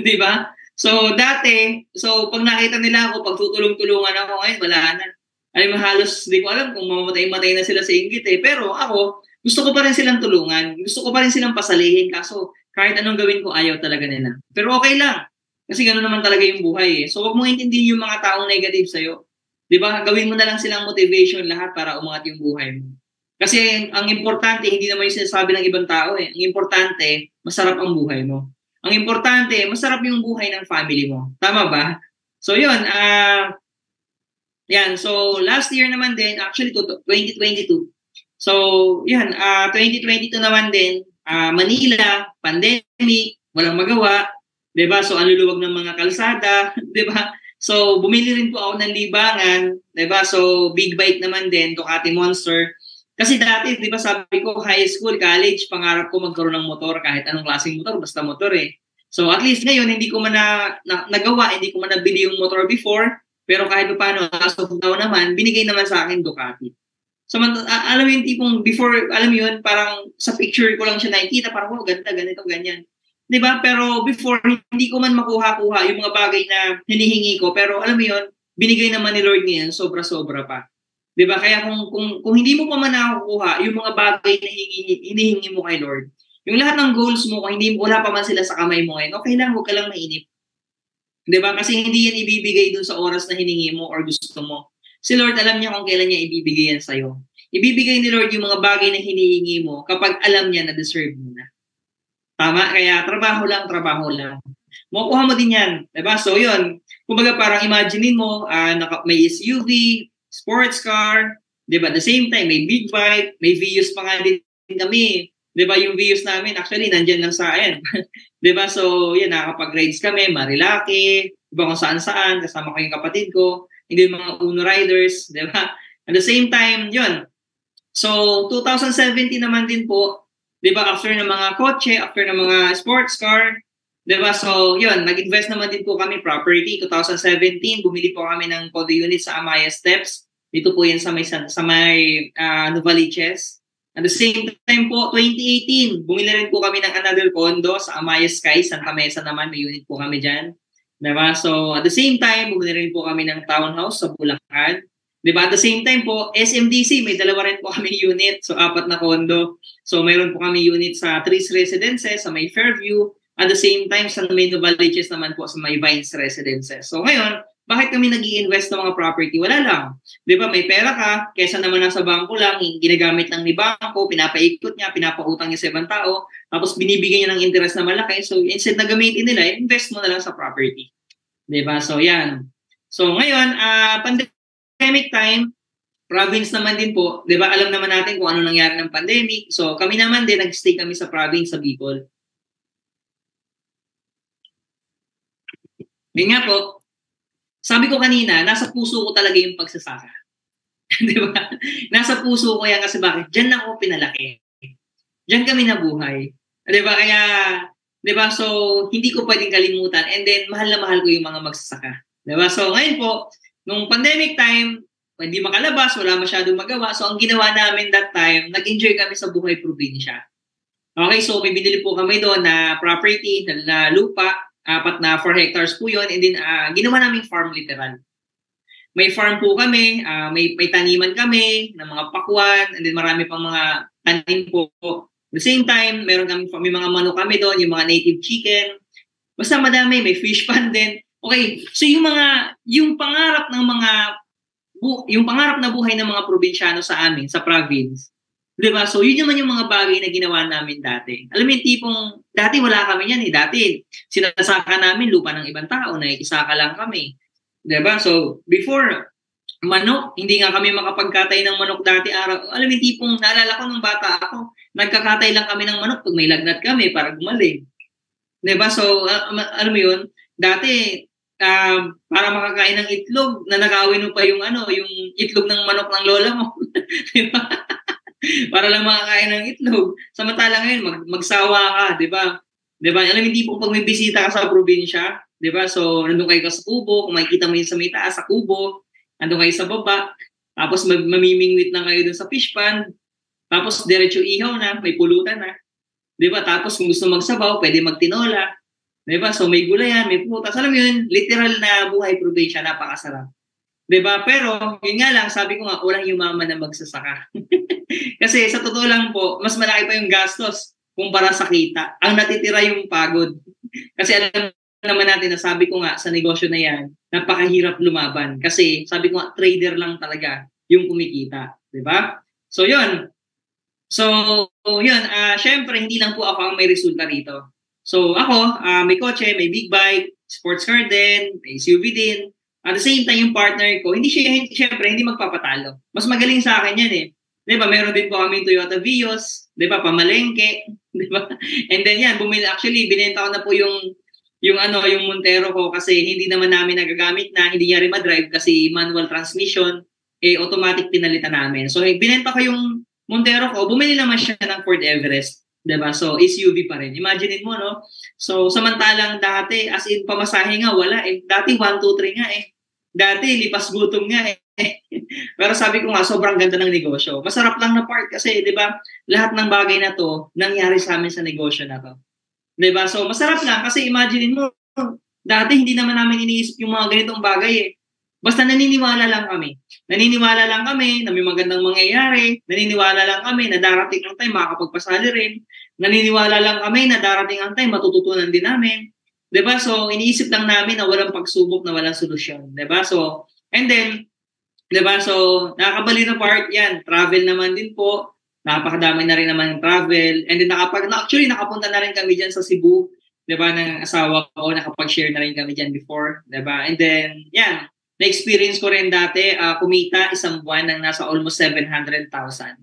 Di ba? So, dati, pag nakita nila ako, pag tutulong-tulungan ako, ngayon, wala na. Ay, halos, di ko alam kung mamamatay-matay na sila sa inggit eh. Pero ako, gusto ko pa rin silang tulungan. Gusto ko pa rin silang pasalihin. Kaso, kahit anong gawin ko, ayaw talaga nila. Pero okay lang. Kasi gano'n naman talaga yung buhay eh. So, wag mong intindihin yung mga taong negative sa'yo. Di ba? Gawin mo na lang silang motivation lahat para umangat yung buhay mo. Kasi ang importante, hindi naman yung sinasabi ng ibang tao eh. Ang importante, masarap ang buhay mo. Ang importante, masarap yung buhay ng family mo. Tama ba? So yun, yan. So last year naman din, actually 2022. So yan, 2022 naman din, Manila, pandemic, walang magawa. Diba? So ang luluwag ng mga kalsada. Diba? So bumili rin po ako ng libangan. Diba? So big bike naman din, Ducati Monster. Kasi dati, di ba sabi ko, high school, college, pangarap ko magkaroon ng motor, kahit anong klaseng motor, basta motor eh. So at least ngayon, hindi ko man nagawa, hindi ko man nabili yung motor before, pero kahit pa paano, as of now naman, binigay naman sa akin Ducati. So alam mo yung tipong before, alam mo yun, parang sa picture ko lang siya nakikita, parang, oh, ganda, ganito, ganyan. 'Di ba? Pero before, hindi ko man makuha-kuha yung mga bagay na hinihingi ko, pero alam mo yun, binigay naman ni Lord ngayon, sobra-sobra pa. 'Di ba? Kaya kung hindi mo pa man nakukuha yung mga bagay na hinihingi mo kay Lord, yung lahat ng goals mo, kung hindi wala pa man sila sa kamay mo ngayon, okay lang, huwag ka lang mainip. 'Di ba? Kasi hindi yan ibibigay dun sa oras na hiningi mo or gusto mo. Si Lord, alam niya kung kailan niya ibibigay yan sa'yo. Ibibigay ni Lord yung mga bagay na hinihingi mo kapag alam niya na deserve mo na. Tama? Kaya trabaho lang, trabaho lang. Makukuha mo din yan. 'Di ba? So yun, kumbaga parang imaginein mo, may SUV, sports car, 'di ba? At the same time, may big bike, may Vios pa nga din kami. 'Di ba? Yung Vios namin actually nandiyan lang sa ayan. 'Di ba? So, yan nakakapag-rides kami, Marilaki, 'di ba kung saan-saan, kasama ko yung kapatid ko, hindi yung mga Uno riders, 'di ba? At the same time, yun. So, 2017 naman din po, 'di ba? After ng mga kotse, after ng mga sports car, 'di ba? So, yun, nag-invest naman din po kami property 2017, bumili po kami ng condo unit sa Amaya Steps. Dito po yan sa may Novaliches. At the same time po, 2018, bumili rin po kami ng another condo sa Amaya Sky, Santa Mesa naman, may unit po kami dyan. Diba? So, at the same time, bumili rin po kami ng townhouse sa Bulacan. Diba? At the same time po, SMDC, may dalawa rin po kami unit, so 4 na condo. So, mayroon po kami unit sa Tris Residences, sa may Fairview. At the same time, sa may Novaliches naman po sa may Vines Residences. So, ngayon, bakit kami nag-i-invest ng mga property? Wala lang. Di ba, may pera ka, kesa naman nasa bangko lang, ginagamit lang ni bangko, pinapaikot niya, pinapautang niya sa ibang tao, tapos binibigyan niya ng interest na malaki. So, instead na gamitin nila, invest mo na lang sa property. Di ba? So, yan. So, ngayon, pandemic time, province naman din po, di ba, alam naman natin kung ano nangyari ng pandemic. So, kami naman din, nag-stay kami sa province sa Bicol. Yun nga po, sabi ko kanina, nasa puso ko talaga yung pagsasaka. Di ba? Nasa puso ko yan kasi bakit? Diyan ako pinalaki. Diyan kami nabuhay. Di ba? Kaya, di ba? So, hindi ko pwedeng kalimutan. And then, mahal na mahal ko yung mga magsasaka. Di ba? So, ngayon po, nung pandemic time, hindi makalabas, wala masyadong magawa. So, ang ginawa namin that time, nag-enjoy kami sa buhay probinsya. Okay, so may binili po kami doon na property, na lupa, 4 na 4 hectares po yun, and then ginawa namin farm literal. May farm po kami, may taniman kami ng mga pakwan, and then marami pang mga tanim po. At the same time, may mga manok kami doon, yung mga native chicken. Basta madami, may fish pan din. Okay, so yung pangarap na buhay ng mga probinsyano sa amin, sa province, diba? So, yun naman yung mga bagay na ginawa namin dati. Alam mo yung tipong, dati wala kami yan eh. Dati, sinasaka namin lupa ng ibang tao, nakikisaka lang kami. Diba? So, before, manok, hindi nga kami makapagkatay ng manok dati araw. Alam mo yung tipong, naalala ko nung bata ako, nagkakatay lang kami ng manok pag may lagnat kami para gumaling. Diba? So, alam mo yun, dati, para makakain ng itlog, nanakawin mo pa yung itlog ng manok ng lola mo. Diba? Para lang makakain ng itlog. Samantala ngayon, magsawa ka, di ba? Di ba? Alam mo, hindi po pag may bisita ka sa probinsya, di ba? So, nandun kayo sa kubo, kung makikita mo yun sa may taas, sa kubo, nandun kayo sa baba, tapos mamimingwit na kayo dun sa fish pan, tapos diretso ihaw na, may pulutan na. Di ba? Tapos kung gusto magsabaw, pwede magtinola. Di ba? So, may gulayan, may putas. Alam mo yun, literal na buhay probinsya, napakasarap. Diba? Pero, yun nga lang, sabi ko nga, walang yumaman na magsasaka. Kasi sa totoo lang po, mas malaki pa yung gastos kumpara sa kita. Ang natitira yung pagod. Kasi alam naman natin na sabi ko nga, sa negosyo na yan, napakahirap lumaban. Kasi sabi ko nga, trader lang talaga yung kumikita. Diba? So, yun. Syempre, hindi lang po ako ang may resulta rito. So, ako, may kotse, may big bike, sports car din, may SUV din. At the same time, yung partner ko, syempre, hindi magpapatalo. Mas magaling sa akin yan eh. Di ba? Meron din po kami Toyota Vios, di ba? Pamalengke, di ba? And then yan, binenta ko na po yung Montero ko kasi hindi naman namin nagagamit na, hindi niya rin madrive kasi manual transmission, automatic pinalitan namin. So, binenta ko yung Montero ko, bumili naman siya ng Ford Everest. 'Diba? So, SUV pa rin. Imaginein mo, no? So, samantalang dati, as in, pamasahe nga, wala eh. Dati, 1, 2, 3 nga eh. Dati, lipas gutom nga eh. Pero sabi ko nga, sobrang ganda ng negosyo. Masarap lang na part kasi, di ba, lahat ng bagay na to, nangyari sa amin sa negosyo na to. Di ba? So, masarap lang kasi imagine mo, dati hindi naman namin iniisip yung mga ganitong bagay eh. Basta naniniwala lang kami. Naniniwala lang kami na may magandang mangyayari. Naniniwala lang kami na darating ang time makakapagpasali rin. Naniniwala lang kami na darating ang time matututunan din namin. 'Di ba? So, iniisip lang namin na walang pagsubok, na walang solusyon. 'Di ba? So, and then, 'di ba? So, nakakabali na part 'yan. Travel naman din po. Napakadami na rin naman ng travel. And then actually nakapunta na rin kami diyan sa Cebu, 'di ba, ng asawa ko, nakapag-share na rin kami diyan before, 'di ba? And then, yan. Na-experience ko rin dati kumita isang buwan ng nasa almost 700,000.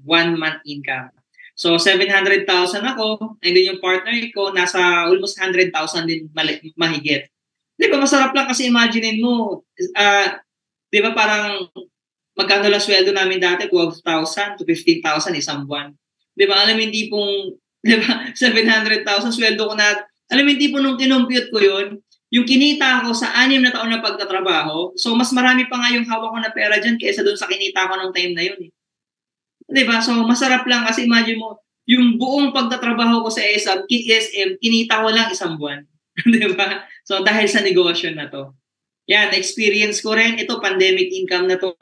1 month income. So, 700,000 ako, and then yung partner ko, nasa almost 100,000 din mahigit. Di ba, masarap lang kasi imaginein mo, di ba parang magkano lang sweldo namin dati, 12,000 to 15,000 isang buwan. Di ba, alam mo yung tipong, di ba, 700,000 sweldo ko na, alam mo yung tipong nung kinumpute ko yun, yung kinita ko sa 6 na taon na pagtatrabaho, so mas marami pa nga yung hawak ko na pera dyan kaysa doon sa kinita ko ng time na yun eh. Diba? So, masarap lang kasi imagine mo, yung buong pagtatrabaho ko sa SM, kinita ko lang isang buwan. Diba? So, dahil sa negosyo na to. Yan, experience ko rin. Ito, pandemic income na to.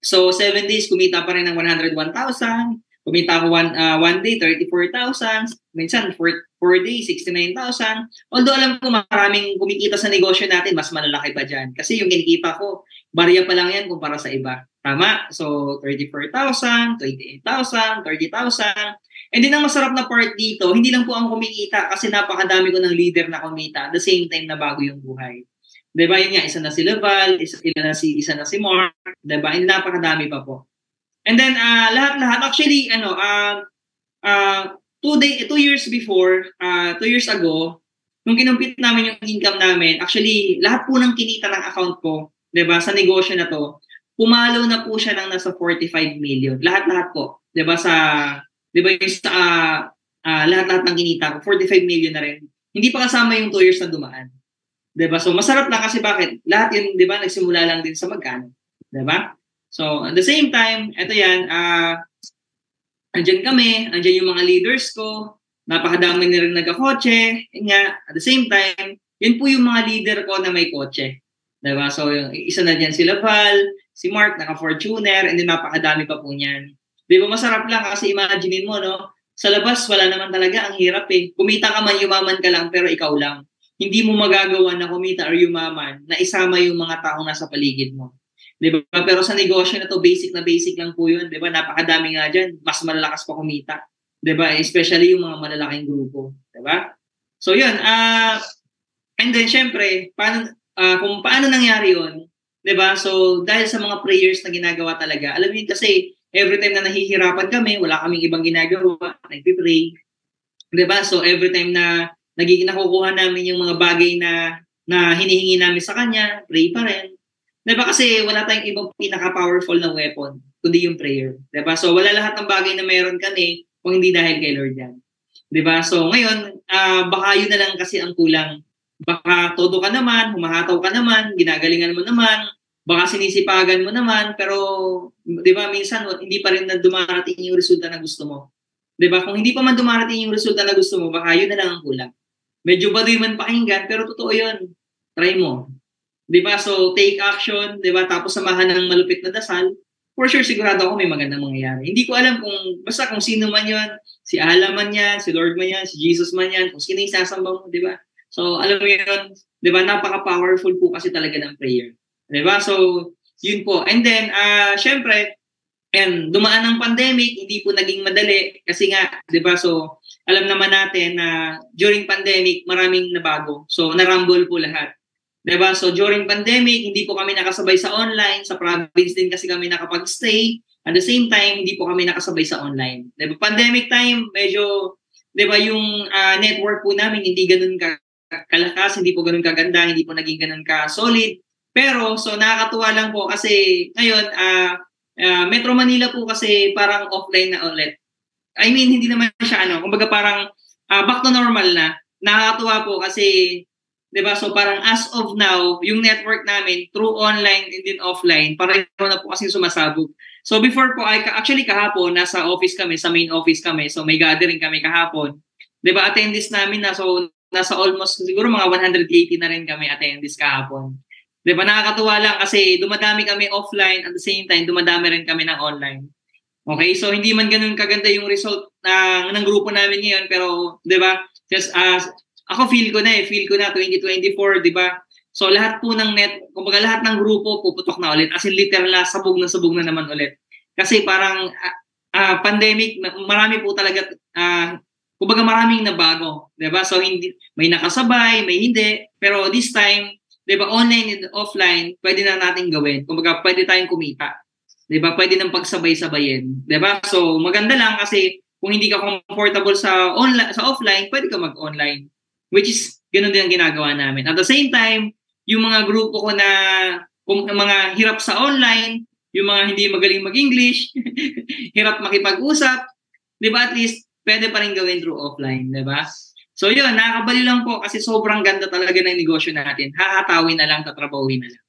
So, 7 days, kumita pa rin ng 101,000. Kumita ako one day, 34,000. Minsan, 4 days, 69,000. Although alam ko maraming kumikita sa negosyo natin, mas malalaki pa dyan. Kasi yung kinikita ko, barya pa lang yan kumpara sa iba. Tama? So, 34,000, 28,000, 30,000. And then, ang masarap na part dito, hindi lang po ang kumikita kasi napakadami ko ng leader na kumita at the same time na bago yung buhay. Diba? Yun nga, isa na si Leval, isa na si Mark. Diba? Hindi napakadami pa po. And then, lahat-lahat, actually, 2 years before, 2 years ago, nung kinumpit namin yung income namin, actually, lahat po ng kinita ng account ko, diba, sa negosyo na to, pumalo na po siya ng nasa 45 million. Lahat-lahat po. Diba, diba yung sa, lahat-lahat ng kinita ko, 45 million na rin. Hindi pa kasama yung 2 years na dumaan. Diba? So, masarap lang kasi bakit? Lahat yun, diba, nagsimula lang din sa magkano. Diba? So, at the same time, eto yan, andyan kami, andyan yung mga leaders ko, napakadami na rin nagkakotse, yun nga, at the same time, yun po yung mga leader ko na may kotse. Diba? So, isa na dyan si Laval, si Mark, naka-Fortuner, and then napakadami pa po niyan. Diba, masarap lang kasi imaginein mo, no? Sa labas, wala naman talaga, ang hirap eh. Kumita ka man, yumaman ka lang, pero ikaw lang. Hindi mo magagawa na kumita or yumaman na isama yung mga taong nasa paligid mo. Diba? Pero sa negosyo na to, basic lang po yun. Diba? Napakadami nga dyan. Mas malalakas pa kumita. Diba? Especially yung mga malalaking grupo. Diba? So yun. And then syempre, kung paano nangyari yun, diba? So dahil sa mga prayers na ginagawa talaga, alam mo yun kasi every time na nahihirapan kami, wala kaming ibang ginagawa, nagpipray. Diba? So every time na nakukuha namin yung mga bagay na hinihingi namin sa kanya, pray pa rin. Diba kasi wala tayong ibang pinaka-powerful na weapon, kundi yung prayer. Diba? So wala lahat ng bagay na mayroon kami kung hindi dahil kay Lord yan. Diba? So ngayon, baka yun na lang kasi ang kulang. Baka todo ka naman, humahataw ka naman, ginagalingan mo naman, baka sinisipagan mo naman, pero diba minsan hindi pa rin na dumarating yung resulta na gusto mo. Diba? Kung hindi pa man dumarating yung resulta na gusto mo, baka yun na lang ang kulang. Medyo baduy man pakinggan, pero totoo yun. Try mo. Diba? So, take action, diba? Tapos samahan ng malupit na dasal. For sure, sigurado ako may magandang mangyayari. Hindi ko alam basta kung sino man yun, si Allah man yan, si Lord man yan, si Jesus man yan, kung sino yung sasamba mo, diba? So, alam mo yun, diba? Napaka-powerful po kasi talaga ng prayer. Diba? So, yun po. And then, syempre, dumaan ang pandemic, hindi po naging madali kasi nga, 'di ba? So, alam naman natin na during pandemic, maraming nabago. So, narumble po lahat. 'Di ba? So, during pandemic, hindi po kami nakasabay sa online, sa province din kasi kami nakapag-stay. At the same time, hindi po kami nakasabay sa online. 'Di ba? Pandemic time, medyo 'di ba yung network po namin hindi ganoon kalakas, hindi po ganoon kaganda, hindi po naging ganoon ka solid. Pero so nakakatuwa lang po kasi ngayon Metro Manila po kasi parang offline na ulit. I mean, hindi naman siya kumbaga parang back to normal na. Nakakatuwa po kasi 'di ba? So parang as of now, yung network namin through online and then offline, pareho na po kasi sumasabog. So before po actually kahapon nasa office kami, sa main office kami. So may gathering kami kahapon. 'Di ba? Attendees namin nasa almost siguro mga 180 na rin kami attendees kahapon. 'Di ba? Nakakatuwa lang kasi dumadami kami offline at the same time dumadami rin kami ng online. Okay, so hindi man ganoon kaganda yung result ng grupo namin ngayon pero 'di ba? Just ako feel ko na 2024, 'di ba? So lahat po ng kumbaga lahat ng grupo puputok na ulit. As in literal na sabog na naman ulit. Kasi parang pandemic, marami po talaga kumbaga maraming nabago, 'di ba? So hindi may nakasabay, may hindi, pero this time, 'di ba, online and offline, pwede na nating gawin. Kumbaga pwede tayong kumita. 'Di ba? Pwede nang pagsabay-sabayin, 'di ba? So maganda lang kasi kung hindi ka comfortable sa offline, pwede ka mag-online. Which is ganoon din ang ginagawa namin. At the same time, yung mga grupo ko na kung mga hirap sa online, yung mga hindi magaling mag-English, hirap makipag-usap, 'di ba? At least pwede pa rin gawin through offline, 'di ba? So yun, nakakabaliw lang po kasi sobrang ganda talaga ng negosyo natin. Hahatawin na lang, tatrabawin na lang.